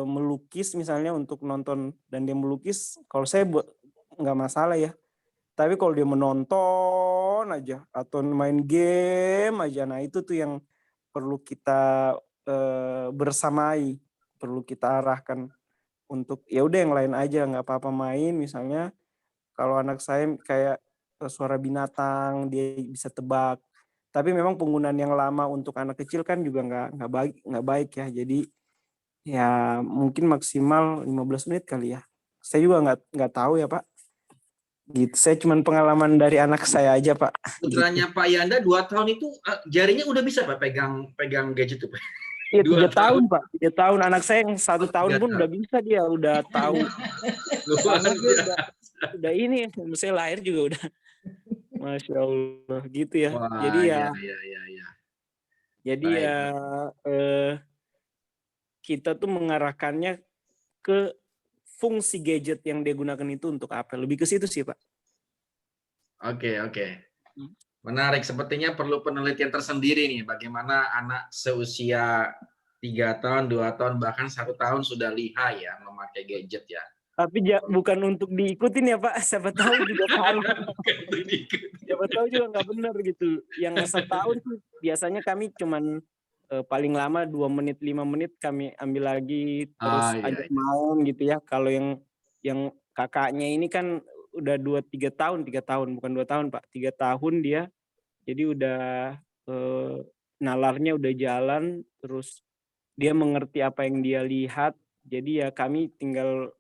Speaker 5: melukis misalnya untuk nonton dan dia melukis, kalau saya buat nggak masalah ya. Tapi kalau dia menonton aja atau main game aja, nah itu tuh yang perlu kita bersamai, perlu kita arahkan untuk ya udah yang lain aja nggak apa-apa main misalnya, Kalau anak saya kayak suara binatang dia bisa tebak. Tapi memang penggunaan yang lama untuk anak kecil kan juga nggak baik ya. Jadi ya mungkin maksimal 15 menit kali ya. Saya juga nggak tahu ya Pak. Gitu. Saya cuman pengalaman dari anak saya aja Pak.
Speaker 1: Putranya Pak Yanda 2 tahun itu jarinya udah bisa Pak pegang gadget itu Pak.
Speaker 5: Iya
Speaker 1: 2
Speaker 5: 3 tahun Pak. 3 tahun anak saya yang 1 tahun
Speaker 1: 3
Speaker 5: pun
Speaker 1: tahun.
Speaker 5: udah bisa dia udah tahu.
Speaker 1: Luar
Speaker 5: Karena dia
Speaker 1: biasa.
Speaker 5: udah ini saya lahir juga udah. Masya Allah gitu ya.
Speaker 1: Wah,
Speaker 5: Jadi ya.
Speaker 1: ya.
Speaker 5: Jadi
Speaker 1: Baik.
Speaker 5: ya kita tuh mengarahkannya ke fungsi gadget yang dia gunakan itu untuk apa? Lebih ke situ sih Pak.
Speaker 1: Oke. Menarik, sepertinya perlu penelitian tersendiri nih, bagaimana anak seusia 3 tahun, 2 tahun, bahkan 1 tahun sudah lihai ya memakai gadget ya.
Speaker 5: Tapi bukan untuk diikutin ya Pak, siapa tahu juga salah. Siapa tahu juga nggak benar gitu. Yang 1 tahun tuh biasanya kami cuman paling lama 2 menit, 5 menit kami ambil lagi, terus ajak main gitu ya. Kalau yang kakaknya ini kan udah 3 tahun, bukan 2 tahun Pak, 3 tahun dia. Jadi udah nalarnya udah jalan, terus dia mengerti apa yang dia lihat. Jadi ya kami tinggal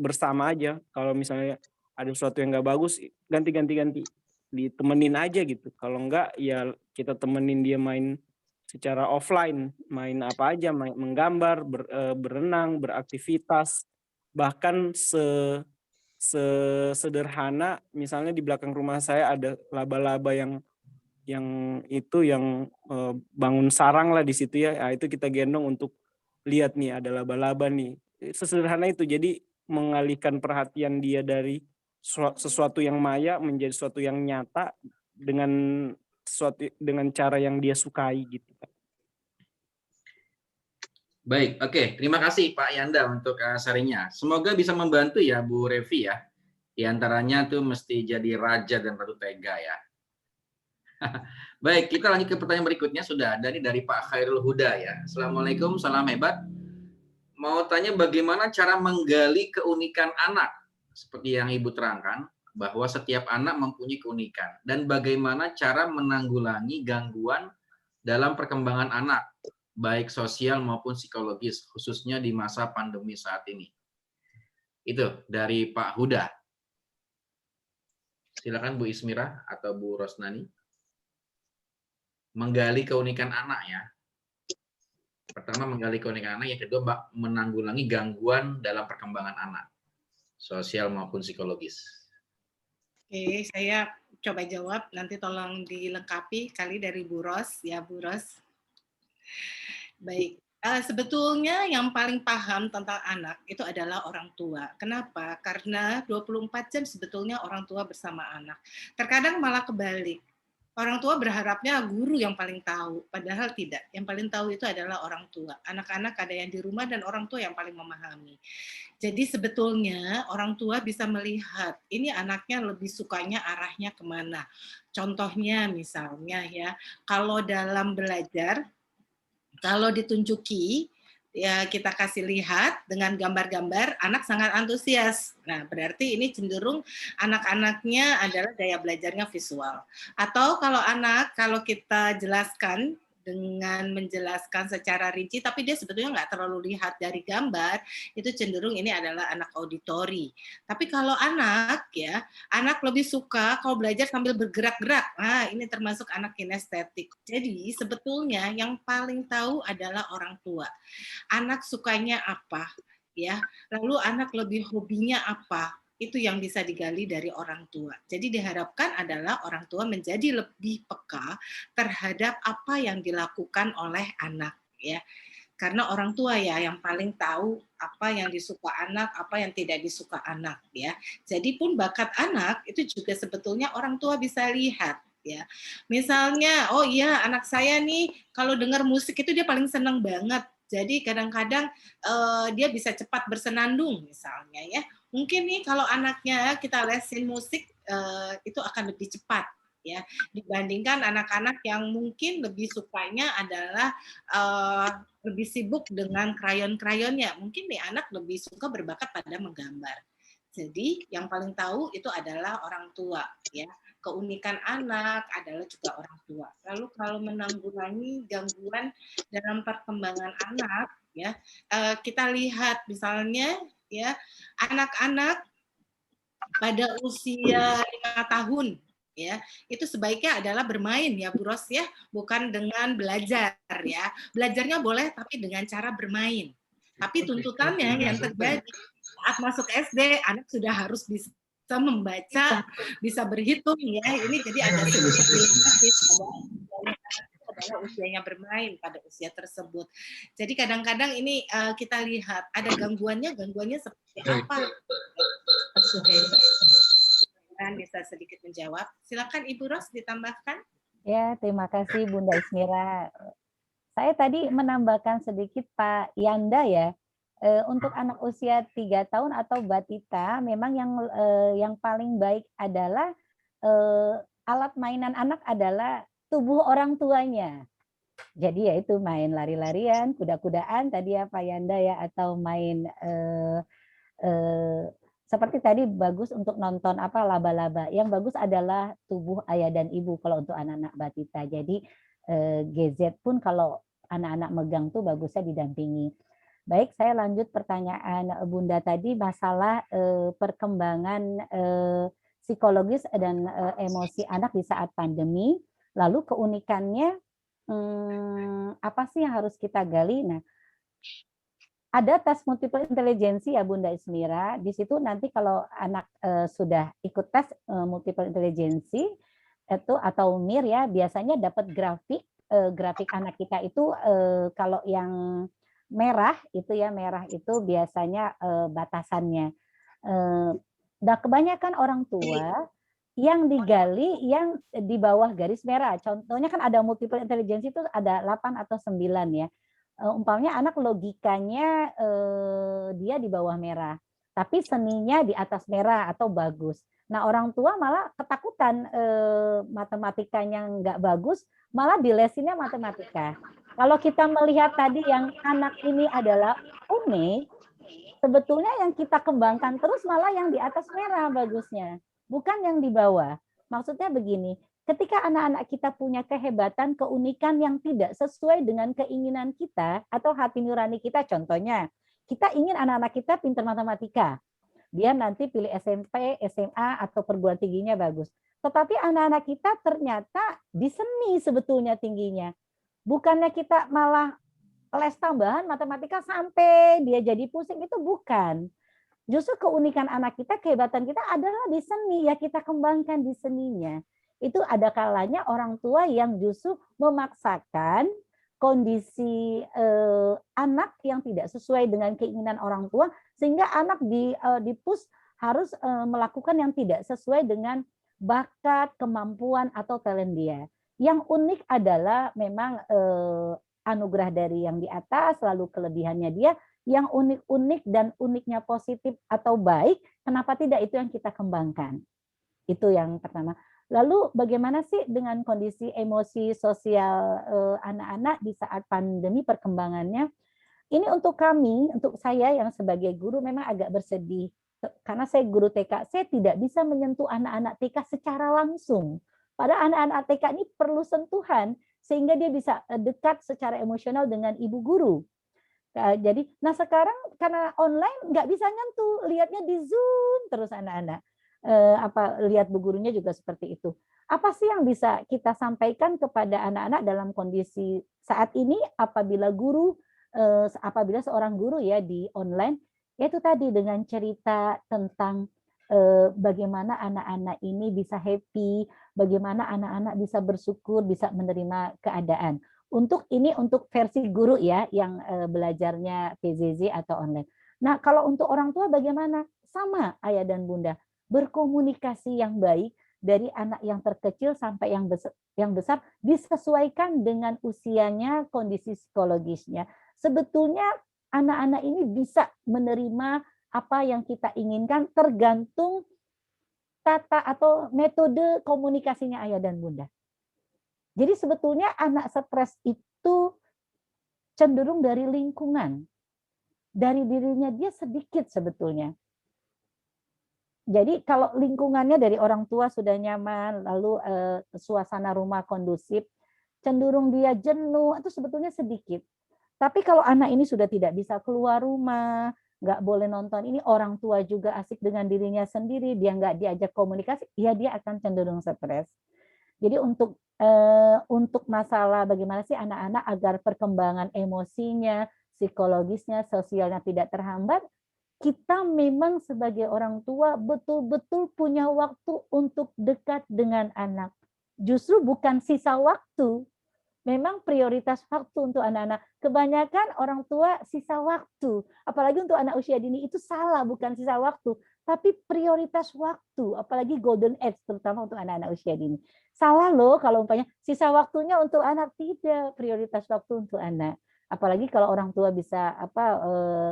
Speaker 5: bersama aja. Kalau misalnya ada sesuatu yang nggak bagus, ganti, ditemenin aja gitu. Kalau enggak ya kita temenin dia main secara offline, main apa aja, menggambar, berenang, beraktivitas, bahkan sederhana misalnya di belakang rumah saya ada laba-laba yang bangun sarang lah di situ ya. Nah, itu kita gendong untuk lihat nih ada laba-laba nih. Sesederhana itu, jadi mengalihkan perhatian dia dari sesuatu yang maya menjadi sesuatu yang nyata dengan cara yang dia sukai gitu.
Speaker 1: Baik, oke. Terima kasih Pak Yanda untuk sharingnya. Semoga bisa membantu ya Bu Revi ya. Di antaranya tuh mesti jadi raja dan ratu tega ya. Baik, kita lanjut ke pertanyaan berikutnya. Sudah ada nih dari Pak Khairul Huda ya. Assalamualaikum, salam hebat. Mau tanya bagaimana cara menggali keunikan anak? Seperti yang Ibu terangkan, bahwa setiap anak mempunyai keunikan. Dan bagaimana cara menanggulangi gangguan dalam perkembangan anak, baik sosial maupun psikologis, khususnya di masa pandemi saat ini. Itu dari Pak Huda. Silakan Bu Ismira atau Bu Rosnani. Menggali keunikan anak ya. Pertama menggali keunikan anak, yang kedua menanggulangi gangguan dalam perkembangan anak, sosial maupun psikologis.
Speaker 2: Oke, saya coba jawab, nanti tolong dilengkapi kali dari Bu Ros, ya Bu Ros. Baik, sebetulnya yang paling paham tentang anak itu adalah orang tua. Kenapa? Karena 24 jam sebetulnya orang tua bersama anak. Terkadang malah kebalik. Orang tua berharapnya guru yang paling tahu, padahal tidak. Yang paling tahu itu adalah orang tua. Anak-anak ada yang di rumah dan orang tua yang paling memahami. Jadi sebetulnya orang tua bisa melihat ini anaknya lebih sukanya arahnya kemana. Contohnya misalnya ya, kalau dalam belajar, kalau ditunjuki, ya kita kasih lihat dengan gambar-gambar, anak sangat antusias. Nah, berarti ini cenderung anak-anaknya adalah daya belajarnya visual. Atau kalau kita jelaskan dengan menjelaskan secara rinci, tapi dia sebetulnya nggak terlalu lihat dari gambar, itu cenderung ini adalah anak auditori. Tapi kalau anak lebih suka kalau belajar sambil bergerak-gerak. Nah, ini termasuk anak kinestetik. Jadi sebetulnya yang paling tahu adalah orang tua. Anak sukanya apa, ya. Lalu anak lebih hobinya apa? Itu yang bisa digali dari orang tua. Jadi diharapkan adalah orang tua menjadi lebih peka terhadap apa yang dilakukan oleh anak, ya. Karena orang tua ya yang paling tahu apa yang disuka anak, apa yang tidak disuka anak, ya. Jadi pun bakat anak itu juga sebetulnya orang tua bisa lihat, ya. Misalnya, oh iya anak saya nih kalau dengar musik itu dia paling senang banget. Jadi kadang-kadang dia bisa cepat bersenandung misalnya ya. Mungkin nih kalau anaknya kita lesin musik itu akan lebih cepat ya dibandingkan anak-anak yang mungkin lebih sukanya adalah lebih sibuk dengan krayon-krayonnya. Mungkin nih anak lebih suka berbakat pada menggambar. Jadi yang paling tahu itu adalah orang tua, ya. Keunikan anak adalah juga orang tua. Lalu kalau menanggulangi gangguan dalam perkembangan anak, ya, kita lihat misalnya, ya, anak-anak pada usia 5 tahun, ya, itu sebaiknya adalah bermain ya Bu Ros ya, bukan dengan belajar ya. Belajarnya boleh tapi dengan cara bermain. Tapi tuntutannya yang terjadi saat masuk SD, anak sudah harus bisa membaca, bisa berhitung ya. Ini jadi ada sedikit dilematis adalah usianya bermain pada usia tersebut. Jadi kadang-kadang ini kita lihat ada gangguannya seperti apa? Bisa sedikit menjawab. Silakan Ibu Ros ditambahkan.
Speaker 3: Ya, terima kasih Bunda Ismira. Saya tadi menambahkan sedikit Pak Yanda ya. Untuk anak usia 3 tahun atau batita, memang yang paling baik adalah alat mainan anak adalah tubuh orang tuanya. Jadi ya itu main lari-larian, kuda-kudaan tadi ya Pak Yanda ya, atau main seperti tadi bagus untuk nonton apa laba-laba. Yang bagus adalah tubuh ayah dan ibu kalau untuk anak-anak batita. Jadi gadget pun kalau anak-anak megang tuh bagusnya didampingi. Baik, saya lanjut pertanyaan Bunda tadi masalah perkembangan psikologis dan emosi anak di saat pandemi. Lalu keunikannya apa sih yang harus kita gali? Nah, ada tes multiple intelligensi ya Bunda Ismira. Di situ nanti kalau anak sudah ikut tes multiple intelligensi itu atau MIR ya, biasanya dapat grafik. Grafik anak kita itu kalau yang merah itu biasanya batasannya. Dan kebanyakan orang tua yang digali yang di bawah garis merah. Contohnya kan ada multiple intelligensi itu ada 8 atau 9 ya. Umpamanya anak logikanya dia di bawah merah, tapi seninya di atas merah atau bagus. Nah orang tua malah ketakutan matematikanya nggak bagus, malah dilesinnya matematika. Kalau kita melihat tadi yang anak ini adalah unik, sebetulnya yang kita kembangkan terus malah yang di atas merah bagusnya, bukan yang di bawah. Maksudnya begini, ketika anak-anak kita punya kehebatan, keunikan yang tidak sesuai dengan keinginan kita atau hati nurani kita, contohnya, kita ingin anak-anak kita pintar matematika. Dia nanti pilih SMP, SMA, atau perguruan tingginya bagus. Tetapi anak-anak kita ternyata di seni sebetulnya tingginya. Bukannya kita malah les tambahan matematika sampai dia jadi pusing, itu bukan. Justru keunikan anak kita, kehebatan kita adalah di seni, ya kita kembangkan di seninya. Itu ada kalanya orang tua yang justru memaksakan kondisi anak yang tidak sesuai dengan keinginan orang tua, sehingga anak di-push harus melakukan yang tidak sesuai dengan bakat, kemampuan, atau talent dia. Yang unik adalah memang anugerah dari yang di atas, lalu kelebihannya dia, yang unik-unik dan uniknya positif atau baik, kenapa tidak itu yang kita kembangkan? Itu yang pertama. Lalu bagaimana sih dengan kondisi emosi sosial anak-anak di saat pandemi perkembangannya? Ini untuk kami, untuk saya yang sebagai guru memang agak bersedih. Karena saya guru TK, saya tidak bisa menyentuh anak-anak TK secara langsung. Padahal anak-anak TK ini perlu sentuhan, sehingga dia bisa dekat secara emosional dengan ibu guru. Jadi, nah sekarang karena online nggak bisa nyentuh, lihatnya di Zoom terus anak-anak. Lihat bu gurunya juga seperti itu. Apa sih yang bisa kita sampaikan kepada anak-anak dalam kondisi saat ini apabila seorang guru ya di online, yaitu tadi dengan cerita tentang bagaimana anak-anak ini bisa happy, bagaimana anak-anak bisa bersyukur, bisa menerima keadaan. Untuk versi guru ya yang belajarnya PJJ atau online. Nah, kalau untuk orang tua bagaimana? Sama ayah dan bunda, berkomunikasi yang baik dari anak yang terkecil sampai yang besar disesuaikan dengan usianya, kondisi psikologisnya. Sebetulnya anak-anak ini bisa menerima apa yang kita inginkan tergantung tata atau metode komunikasinya ayah dan bunda. Jadi sebetulnya anak stres itu cenderung dari lingkungan. Dari dirinya dia sedikit sebetulnya. Jadi kalau lingkungannya dari orang tua sudah nyaman, lalu suasana rumah kondusif, cenderung dia jenuh itu sebetulnya sedikit. Tapi kalau anak ini sudah tidak bisa keluar rumah, nggak boleh nonton ini, orang tua juga asik dengan dirinya sendiri, dia nggak diajak komunikasi, ya dia akan cenderung stres. Jadi untuk masalah bagaimana sih anak-anak agar perkembangan emosinya, psikologisnya, sosialnya tidak terhambat, kita memang sebagai orang tua betul-betul punya waktu untuk dekat dengan anak. Justru bukan sisa waktu. Memang prioritas waktu untuk anak-anak. Kebanyakan orang tua sisa waktu. Apalagi untuk anak usia dini itu salah, bukan sisa waktu. Tapi prioritas waktu. Apalagi golden age, terutama untuk anak-anak usia dini. Salah loh kalau umpamanya sisa waktunya untuk anak, tidak. Prioritas waktu untuk anak. Apalagi kalau orang tua bisa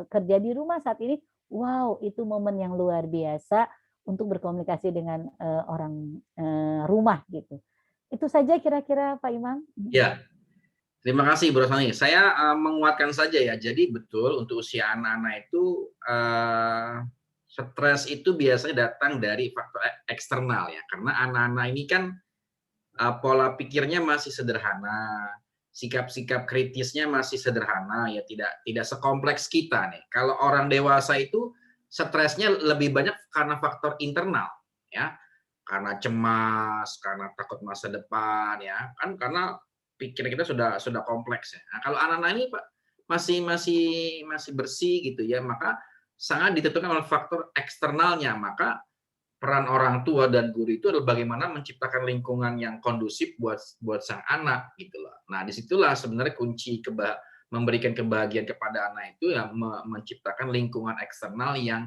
Speaker 3: kerja di rumah saat ini, wow, itu momen yang luar biasa untuk berkomunikasi dengan orang rumah gitu. Itu saja kira-kira Pak Imam.
Speaker 1: Ya, terima kasih Bro Sani. Saya menguatkan saja ya. Jadi betul untuk usia anak-anak itu stres itu biasanya datang dari faktor eksternal ya. Karena anak-anak ini kan pola pikirnya masih sederhana, sikap-sikap kritisnya masih sederhana ya, tidak sekompleks kita nih. Kalau orang dewasa itu stresnya lebih banyak karena faktor internal ya. Karena cemas, karena takut masa depan ya. Kan karena pikiran kita sudah kompleks ya. Nah, kalau anak-anak ini Pak masih bersih gitu ya, maka sangat ditentukan oleh faktor eksternalnya. Maka peran orang tua dan guru itu adalah bagaimana menciptakan lingkungan yang kondusif buat sang anak gitu loh. Nah, disitulah sebenarnya kunci memberikan kebahagiaan kepada anak itu ya, menciptakan lingkungan eksternal yang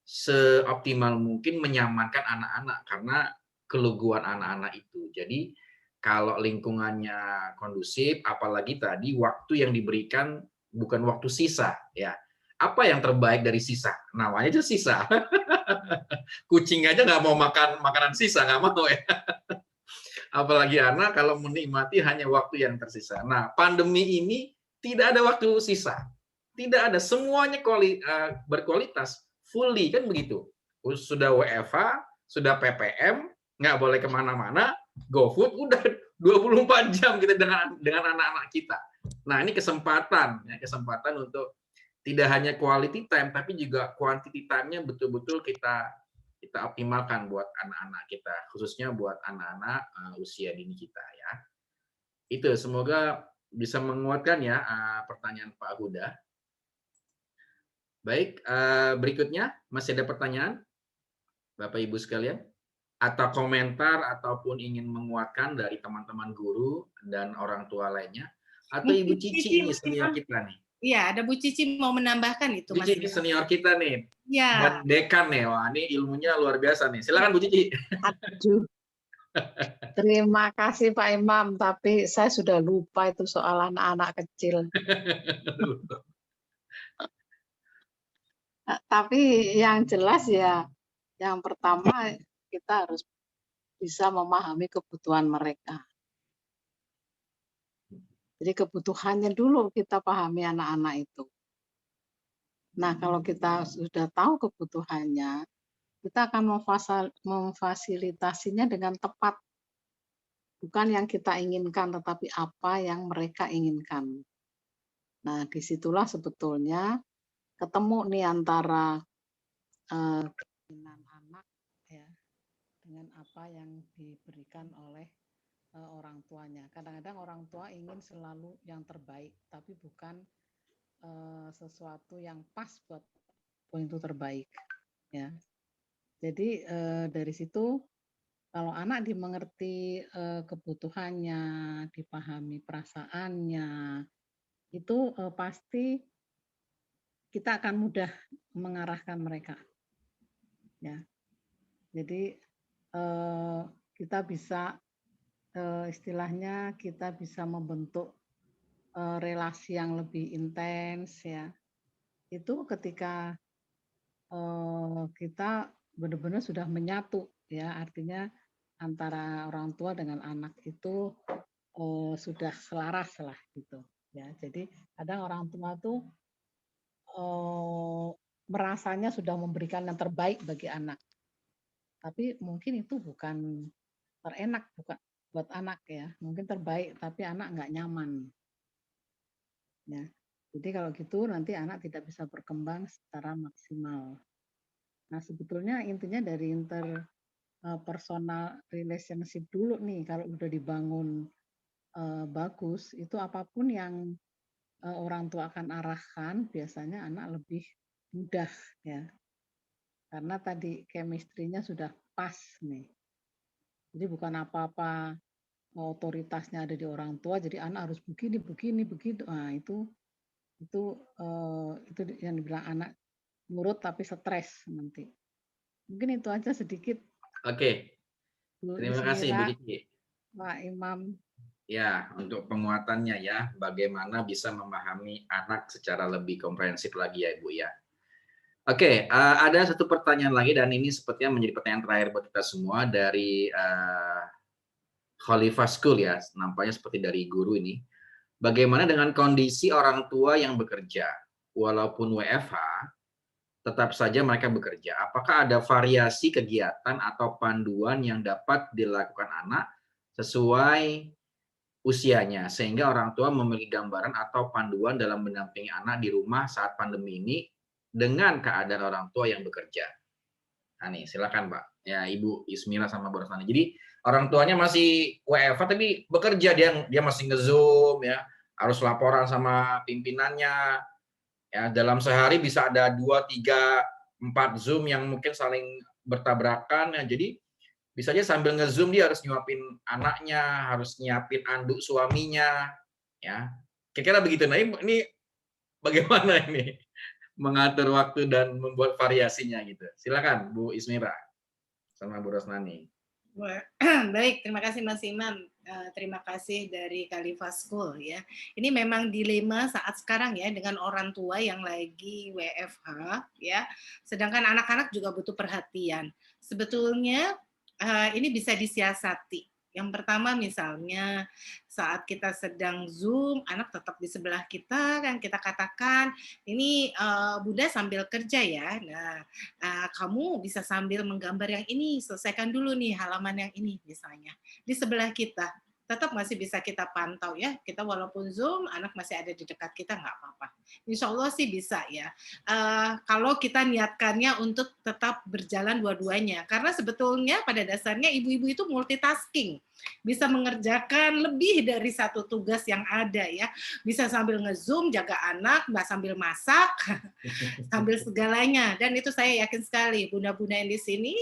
Speaker 1: seoptimal mungkin menyamankan anak-anak karena keluguan anak-anak itu. Jadi kalau lingkungannya kondusif, apalagi tadi waktu yang diberikan bukan waktu sisa ya. Apa yang terbaik dari sisa? Namanya aja sisa. Kucing aja nggak mau makan makanan sisa, nggak mau ya. Apalagi anak kalau menikmati hanya waktu yang tersisa. Nah, pandemi ini tidak ada waktu sisa. Tidak ada, semuanya berkualitas, fully kan begitu. Sudah WFH, sudah PPM, nggak boleh kemana-mana, GoFood, udah 24 jam kita dengan anak-anak kita. Nah, ini kesempatan untuk tidak hanya quality time, tapi juga quantity time-nya betul-betul kita optimalkan buat anak-anak kita, khususnya buat anak-anak usia dini kita ya. Itu semoga bisa menguatkan ya pertanyaan Pak Huda. Baik, berikutnya masih ada pertanyaan Bapak Ibu sekalian? Atau komentar ataupun ingin menguatkan dari teman-teman guru dan orang tua lainnya? Atau Ibu Cici ini senior kita nih?
Speaker 2: Iya, ada Bu Cici mau menambahkan itu Mas.
Speaker 1: Cici senior kita nih.
Speaker 2: Iya.
Speaker 1: Dan dekan nih, wah ini ilmunya luar biasa nih. Silakan Bu Cici.
Speaker 7: Aduh. Terima kasih Pak Imam, tapi saya sudah lupa itu soal anak-anak kecil. Tapi yang jelas ya, yang pertama kita harus bisa memahami kebutuhan mereka. Jadi kebutuhannya dulu kita pahami anak-anak itu. Nah, kalau kita sudah tahu kebutuhannya, kita akan memfasilitasinya dengan tepat. Bukan yang kita inginkan, tetapi apa yang mereka inginkan. Nah, disitulah sebetulnya ketemu nih antara keinginan anak ya dengan apa yang diberikan oleh orang tuanya. Kadang-kadang orang tua ingin selalu yang terbaik, tapi bukan sesuatu yang pas buat itu terbaik. Ya, jadi dari situ kalau anak dimengerti kebutuhannya, dipahami perasaannya, itu pasti kita akan mudah mengarahkan mereka. Ya, jadi kita bisa istilahnya kita bisa membentuk relasi yang lebih intens ya. Itu ketika kita benar-benar sudah menyatu ya, artinya antara orang tua dengan anak itu sudah selaras lah gitu ya. Jadi kadang orang tua tuh merasanya sudah memberikan yang terbaik bagi anak. Tapi mungkin itu bukan terenak, bukan buat anak ya. Mungkin terbaik, tapi anak nggak nyaman. Ya. Jadi kalau gitu nanti anak tidak bisa berkembang secara maksimal. Nah sebetulnya intinya dari personal relationship dulu nih, kalau udah dibangun bagus, itu apapun yang orang tua akan arahkan, biasanya anak lebih mudah ya. Karena tadi chemistry-nya sudah pas nih. Jadi bukan apa-apa otoritasnya ada di orang tua, jadi anak harus begini, begini, begitu. Nah itu yang dibilang anak nurut tapi stres nanti. Mungkin itu aja sedikit
Speaker 1: Oke,
Speaker 7: Bu
Speaker 1: terima kasih Bu
Speaker 7: Ismira,
Speaker 1: Kiki.
Speaker 7: Pak Imam.
Speaker 1: Ya, untuk penguatannya ya, bagaimana bisa memahami anak secara lebih komprehensif lagi ya Ibu ya. Oke, ada satu pertanyaan lagi dan ini sepertinya menjadi pertanyaan terakhir buat kita semua dari Khalifah School ya, nampaknya seperti dari guru ini. Bagaimana dengan kondisi orang tua yang bekerja, walaupun WFH, tetap saja mereka bekerja. Apakah ada variasi kegiatan atau panduan yang dapat dilakukan anak sesuai usianya, sehingga orang tua memiliki gambaran atau panduan dalam mendampingi anak di rumah saat pandemi ini dengan keadaan orang tua yang bekerja? Nah nih, silakan Pak. Ya, Ibu Ismira sama Bu Rosani. Jadi orang tuanya masih WFH tapi bekerja, dia masih nge-Zoom ya, harus laporan sama pimpinannya. Ya, dalam sehari bisa ada 2, 3, 4 Zoom yang mungkin saling bertabrakan ya. Jadi bisa aja sambil nge-Zoom dia harus nyuapin anaknya, harus nyiapin anduk suaminya ya. Kira-kira begitu. Nah, ini bagaimana ini mengatur waktu dan membuat variasinya gitu. Silakan Bu Ismira sama Bu Rosnani.
Speaker 2: Baik, terima kasih Mas Iman. Terima kasih dari Khalifah School ya. Ini memang dilema saat sekarang ya dengan orang tua yang lagi WFH ya. Sedangkan anak-anak juga butuh perhatian. Sebetulnya ini bisa disiasati. Yang pertama misalnya saat kita sedang Zoom, anak tetap di sebelah kita, kan kita katakan, ini Bunda sambil kerja ya, nah kamu bisa sambil menggambar yang ini, selesaikan dulu nih halaman yang ini misalnya. Di sebelah kita, tetap masih bisa kita pantau ya, kita walaupun Zoom, anak masih ada di dekat kita, nggak apa-apa. Insya Allah sih bisa ya, kalau kita niatkannya untuk tetap berjalan dua-duanya. Karena sebetulnya pada dasarnya ibu-ibu itu multitasking, bisa mengerjakan lebih dari satu tugas yang ada ya. Bisa sambil nge-Zoom, jaga anak, sambil masak, sambil segalanya. Dan itu saya yakin sekali, bunda-bunda yang di sini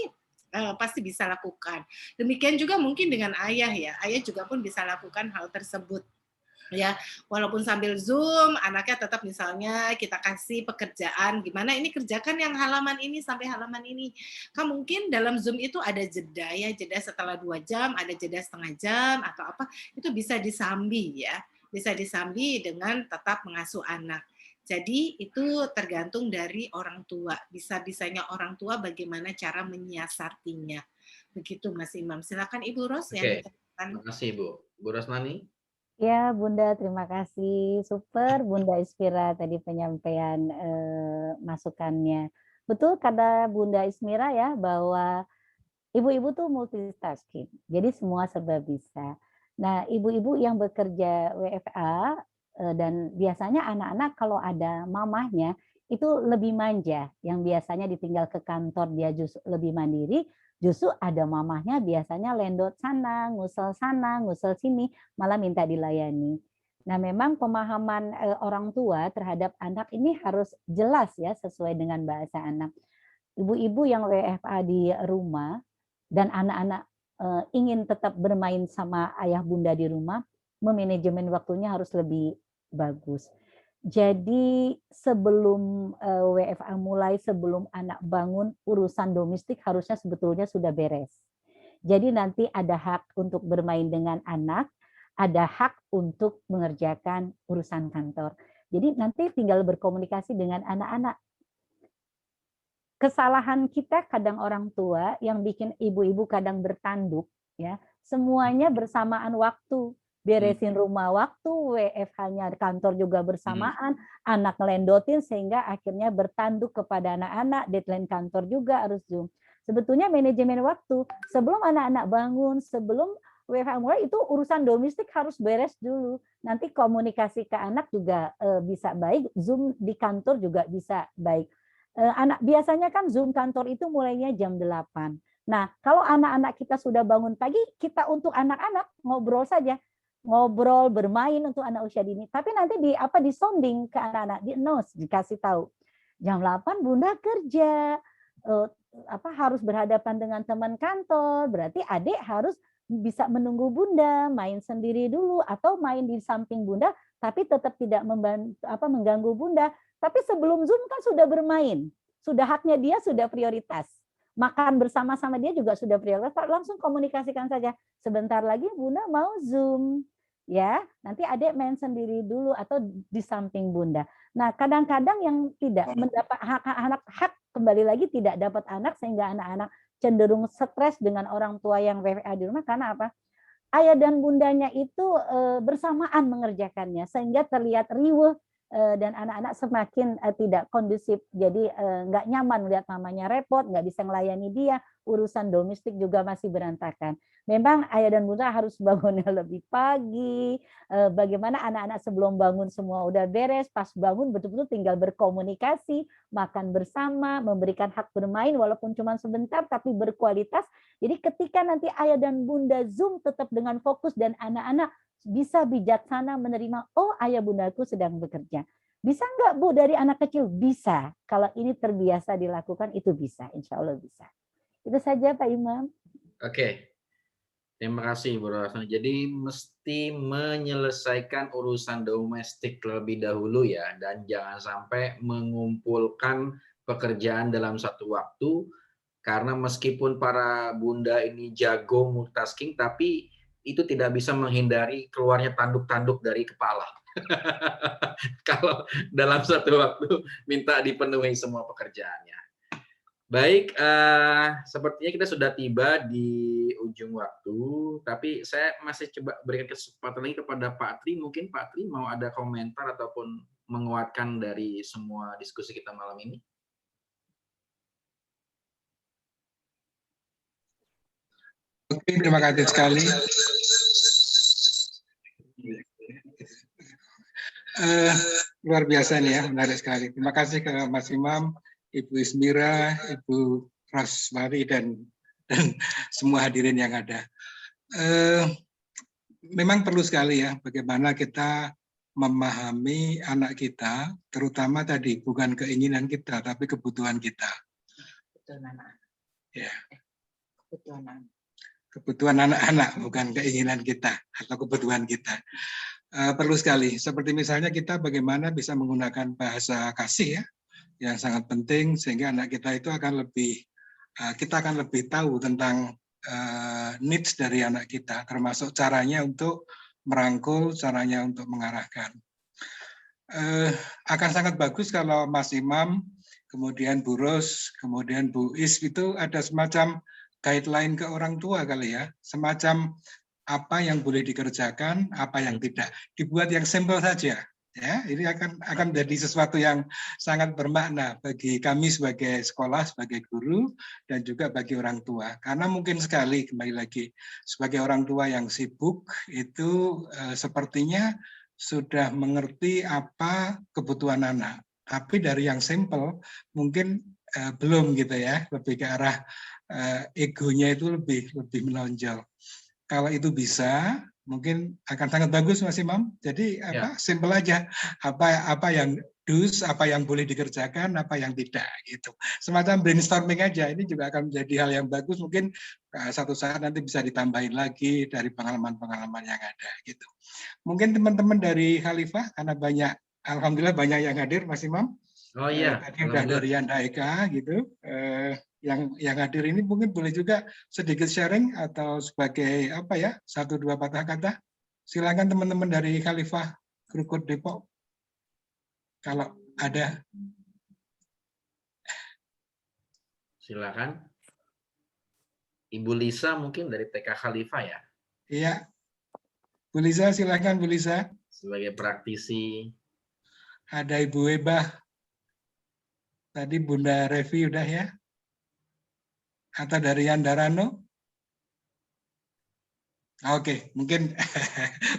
Speaker 2: pasti bisa lakukan. Demikian juga mungkin dengan ayah ya. Ayah juga pun bisa lakukan hal tersebut. Ya, walaupun sambil Zoom, anaknya tetap misalnya kita kasih pekerjaan, gimana ini kerjakan yang halaman ini sampai halaman ini. Kan mungkin dalam Zoom itu ada jeda ya, jeda setelah 2 jam, ada jeda setengah jam atau apa, itu bisa disambi ya, bisa disambi dengan tetap mengasuh anak. Jadi itu tergantung dari orang tua, bisa-bisanya orang tua bagaimana cara menyiasatinya. Begitu Mas Imam. Silakan Ibu Ros yang ditanya.
Speaker 1: Terima kasih Bu. Bu Rosnani.
Speaker 3: Ya Bunda, terima kasih. Super Bunda Ismira tadi penyampaian masukannya. Betul kata Bunda Ismira ya, bahwa ibu-ibu tuh multitasking. Jadi semua serba bisa. Nah, ibu-ibu yang bekerja WFA dan biasanya anak-anak kalau ada mamahnya itu lebih manja. Yang biasanya ditinggal ke kantor dia justru lebih mandiri, justru ada mamahnya biasanya lendot sana, ngusel sini, malah minta dilayani. Nah, memang pemahaman orang tua terhadap anak ini harus jelas ya, sesuai dengan bahasa anak. Ibu-ibu yang WFA di rumah dan anak-anak ingin tetap bermain sama ayah bunda di rumah, memanajemen waktunya harus lebih bagus. Jadi sebelum WFA mulai, sebelum anak bangun, urusan domestik harusnya sebetulnya sudah beres. Jadi nanti ada hak untuk bermain dengan anak, ada hak untuk mengerjakan urusan kantor. Jadi nanti tinggal berkomunikasi dengan anak-anak. Kesalahan kita kadang orang tua yang bikin ibu-ibu kadang bertanduk, ya semuanya bersamaan waktu. Beresin rumah waktu, WFH-nya kantor juga bersamaan, anak ngelendotin sehingga akhirnya bertanduk kepada anak-anak, deadline kantor juga harus Zoom. Sebetulnya manajemen waktu sebelum anak-anak bangun, sebelum WFH mulai itu urusan domestik harus beres dulu. Nanti komunikasi ke anak juga bisa baik, Zoom di kantor juga bisa baik. Anak biasanya kan Zoom kantor itu mulainya jam 8. Nah, kalau anak-anak kita sudah bangun pagi, kita untuk anak-anak ngobrol saja. Ngobrol, bermain untuk anak usia dini. Tapi nanti di sounding ke anak-anak, di announce, dikasih tahu. Jam 8 Bunda kerja, harus berhadapan dengan teman kantor, berarti adik harus bisa menunggu Bunda, main sendiri dulu atau main di samping Bunda, tapi tetap tidak mengganggu Bunda. Tapi sebelum Zoom kan sudah bermain, sudah haknya dia, sudah prioritas. Makan bersama-sama dia juga sudah prioritas, langsung komunikasikan saja. Sebentar lagi Bunda mau Zoom. Ya, nanti adik main sendiri dulu atau di samping Bunda. Nah, kadang-kadang yang tidak mendapat hak kembali lagi tidak dapat anak sehingga anak-anak cenderung stres dengan orang tua yang WFH di rumah karena apa? Ayah dan bundanya itu bersamaan mengerjakannya sehingga terlihat riweuh dan anak-anak semakin tidak kondusif. Jadi nggak nyaman lihat mamanya repot, nggak bisa melayani dia, urusan domestik juga masih berantakan. Memang ayah dan bunda harus bangunnya lebih pagi. Bagaimana anak-anak sebelum bangun semua udah beres, pas bangun betul-betul tinggal berkomunikasi, makan bersama, memberikan hak bermain walaupun cuma sebentar tapi berkualitas. Jadi ketika nanti ayah dan bunda Zoom tetap dengan fokus dan anak-anak bisa bijaksana menerima, oh ayah bundaku sedang bekerja. Bisa nggak Bu dari anak kecil? Bisa. Kalau ini terbiasa dilakukan itu bisa, insya Allah bisa. Itu saja Pak Imam.
Speaker 1: Oke. Terima kasih Bu Rasna. Jadi mesti menyelesaikan urusan domestik terlebih dahulu ya, dan jangan sampai mengumpulkan pekerjaan dalam satu waktu, karena meskipun para bunda ini jago multitasking, tapi itu tidak bisa menghindari keluarnya tanduk-tanduk dari kepala. Kalau dalam satu waktu minta dipenuhi semua pekerjaannya. Baik, sepertinya kita sudah tiba di ujung waktu, tapi saya masih coba berikan kesempatan lagi kepada Pak Tri. Mungkin Pak Tri mau ada komentar ataupun menguatkan dari semua diskusi kita malam ini?
Speaker 6: Oke, terima kasih sekali. Luar biasa nih ya, menarik sekali. Terima kasih ke Mas Imam, Ibu Ismira, Ibu Rosmari, dan semua hadirin yang ada. Memang perlu sekali ya bagaimana kita memahami anak kita, terutama tadi bukan keinginan kita, tapi kebutuhan kita.
Speaker 2: Kebutuhan anak.
Speaker 6: Ya.
Speaker 2: Kebutuhan anak.
Speaker 6: Kebutuhan anak-anak, bukan keinginan kita atau kebutuhan kita. Perlu sekali. Seperti misalnya kita bagaimana bisa menggunakan bahasa kasih ya, yang sangat penting sehingga anak kita itu akan kita akan lebih tahu tentang needs dari anak kita, termasuk caranya untuk merangkul, caranya untuk mengarahkan. Akan sangat bagus kalau Mas Imam, kemudian Bu Ros, kemudian Bu Is itu ada semacam guideline ke orang tua kali ya, semacam apa yang boleh dikerjakan, apa yang tidak, dibuat yang simple saja. Ya, ini akan menjadi sesuatu yang sangat bermakna bagi kami sebagai sekolah, sebagai guru, dan juga bagi orang tua. Karena mungkin sekali, kembali lagi, sebagai orang tua yang sibuk, itu sepertinya sudah mengerti apa kebutuhan anak. Tapi dari yang simple, mungkin belum gitu ya, lebih ke arah egonya itu lebih menonjol. Kalau itu bisa, mungkin akan sangat bagus Mas Imam. Jadi simple aja apa yang do's, apa yang boleh dikerjakan, apa yang tidak gitu. Semacam brainstorming aja. Ini juga akan menjadi hal yang bagus. Mungkin satu saat nanti bisa ditambahin lagi dari pengalaman-pengalaman yang ada gitu. Mungkin teman-teman dari Khalifah karena alhamdulillah banyak yang hadir Mas Imam.
Speaker 1: Oh iya.
Speaker 6: Tadi udah dari Anda Eka gitu. Yang hadir ini mungkin boleh juga sedikit sharing atau sebagai apa ya, 1-2 patah kata. Silakan teman-teman dari Khalifah Krukut Depok kalau ada.
Speaker 1: Silakan. Ibu Lisa mungkin dari TK Khalifah ya?
Speaker 6: Iya. Bu Lisa, silakan Bu Lisa.
Speaker 1: Sebagai praktisi.
Speaker 6: Ada Ibu Webah. Tadi Bunda Revi udah ya. atau dari Yandarano? Oke, mungkin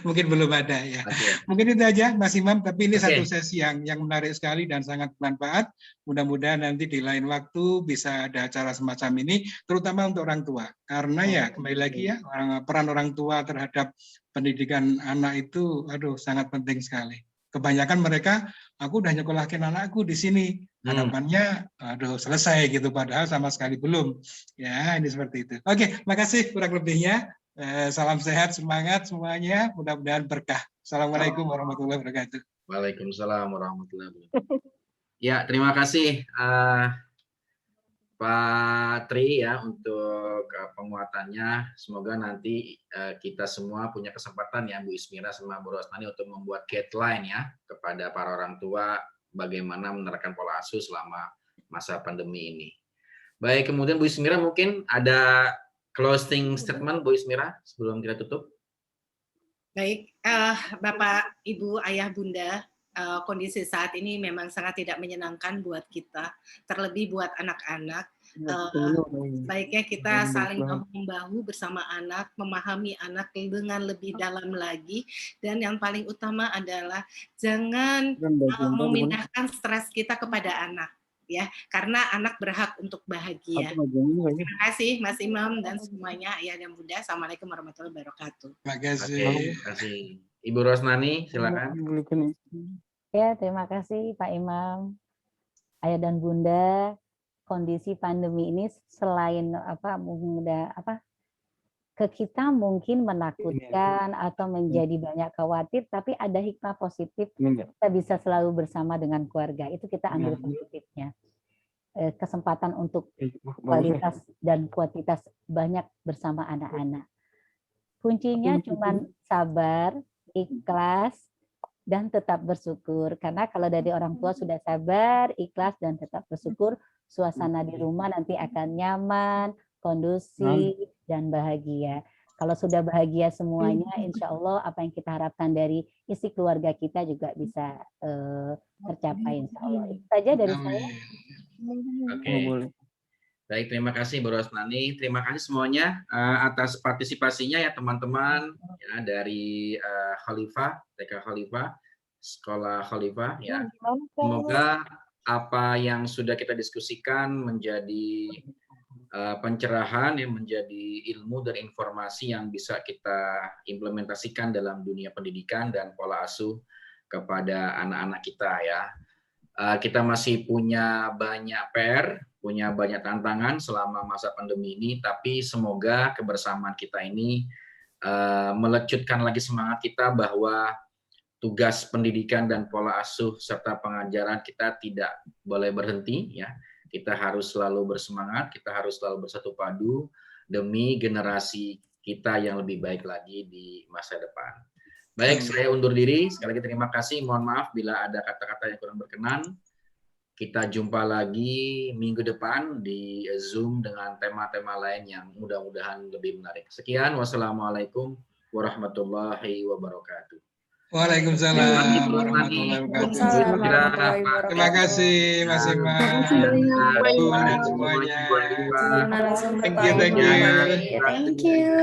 Speaker 6: mungkin belum ada ya.
Speaker 1: Oke.
Speaker 6: Mungkin itu aja Mas Imam, tapi ini
Speaker 1: Oke.
Speaker 6: satu sesi yang menarik sekali dan sangat bermanfaat. Mudah-mudahan nanti di lain waktu bisa ada acara semacam ini, terutama untuk orang tua. Karena ya kembali lagi ya, peran orang tua terhadap pendidikan anak itu aduh sangat penting sekali. Kebanyakan mereka, aku udah nyekolahin anakku di sini. Harapannya aduh selesai gitu, padahal sama sekali belum. Ya, ini seperti itu. Oke, makasih kurang lebihnya. Salam sehat, semangat semuanya. Mudah-mudahan berkah. Assalamualaikum warahmatullahi wabarakatuh.
Speaker 1: Waalaikumsalam warahmatullahi wabarakatuh. Ya, terima kasih Pak Tri ya untuk penguatannya. Semoga nanti kita semua punya kesempatan ya Bu Ismira sama Bu Rosnani untuk membuat guideline ya kepada para orang tua bagaimana menerapkan pola asuh selama masa pandemi ini. Baik, kemudian Bu Ismira mungkin ada closing statement Bu Ismira sebelum kita tutup.
Speaker 2: Baik, Bapak, Ibu, Ayah, Bunda, kondisi saat ini memang sangat tidak menyenangkan buat kita, terlebih buat anak-anak. Baiknya kita saling bahu-membahu bersama anak, memahami anak dengan lebih dalam lagi, dan yang paling utama adalah jangan memindahkan stres kita kepada anak. Ya, karena anak berhak untuk bahagia. Terima kasih Mas Imam dan semuanya, Ayah dan Bunda. Assalamualaikum warahmatullahi wabarakatuh.
Speaker 6: Terima kasih.
Speaker 1: Terima kasih. Ibu Rosnani, silakan.
Speaker 3: Ya, terima kasih Pak Imam, Ayah dan Bunda. Kondisi pandemi ini selain ke kita mungkin menakutkan atau menjadi banyak khawatir, tapi ada hikmah positif. Kita bisa selalu bersama dengan keluarga. Itu kita ambil positifnya. Kesempatan untuk kualitas dan kuantitas banyak bersama anak-anak. Kuncinya cuma sabar, ikhlas, dan tetap bersyukur. Karena kalau dari orang tua sudah sabar, ikhlas, dan tetap bersyukur, suasana di rumah nanti akan nyaman, kondusif, dan bahagia. Kalau sudah bahagia semuanya, insya Allah apa yang kita harapkan dari isi keluarga kita juga bisa tercapai, insya Allah. Itu saja dari saya.
Speaker 1: Oke. Baik, terima kasih Bu Rosnani. Terima kasih semuanya atas partisipasinya ya teman-teman ya dari Khalifah, TK Khalifah, Sekolah Khalifah ya. Semoga apa yang sudah kita diskusikan menjadi pencerahan yang menjadi ilmu dan informasi yang bisa kita implementasikan dalam dunia pendidikan dan pola asuh kepada anak-anak kita ya. Kita masih punya banyak PR, punya banyak tantangan selama masa pandemi ini, tapi semoga kebersamaan kita ini melecutkan lagi semangat kita bahwa tugas pendidikan dan pola asuh serta pengajaran kita tidak boleh berhenti ya. Kita harus selalu bersemangat, kita harus selalu bersatu padu demi generasi kita yang lebih baik lagi di masa depan. Baik, saya undur diri. Sekali lagi terima kasih. Mohon maaf bila ada kata-kata yang kurang berkenan. Kita jumpa lagi minggu depan di Zoom dengan tema-tema lain yang mudah-mudahan lebih menarik. Sekian, wassalamualaikum warahmatullahi wabarakatuh.
Speaker 6: Waalaikumsalam warahmatullahi wabarakatuh. Terima kasih Mas Imam. Dan semuanya. Thank you.
Speaker 4: Thank you.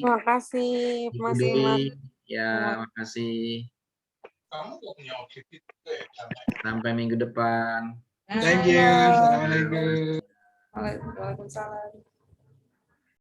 Speaker 4: Terima kasih Mas Imam.
Speaker 1: Ya, makasih. Sampai minggu depan.
Speaker 6: Thank you. Assalamualaikum.
Speaker 4: Waalaikumsalam.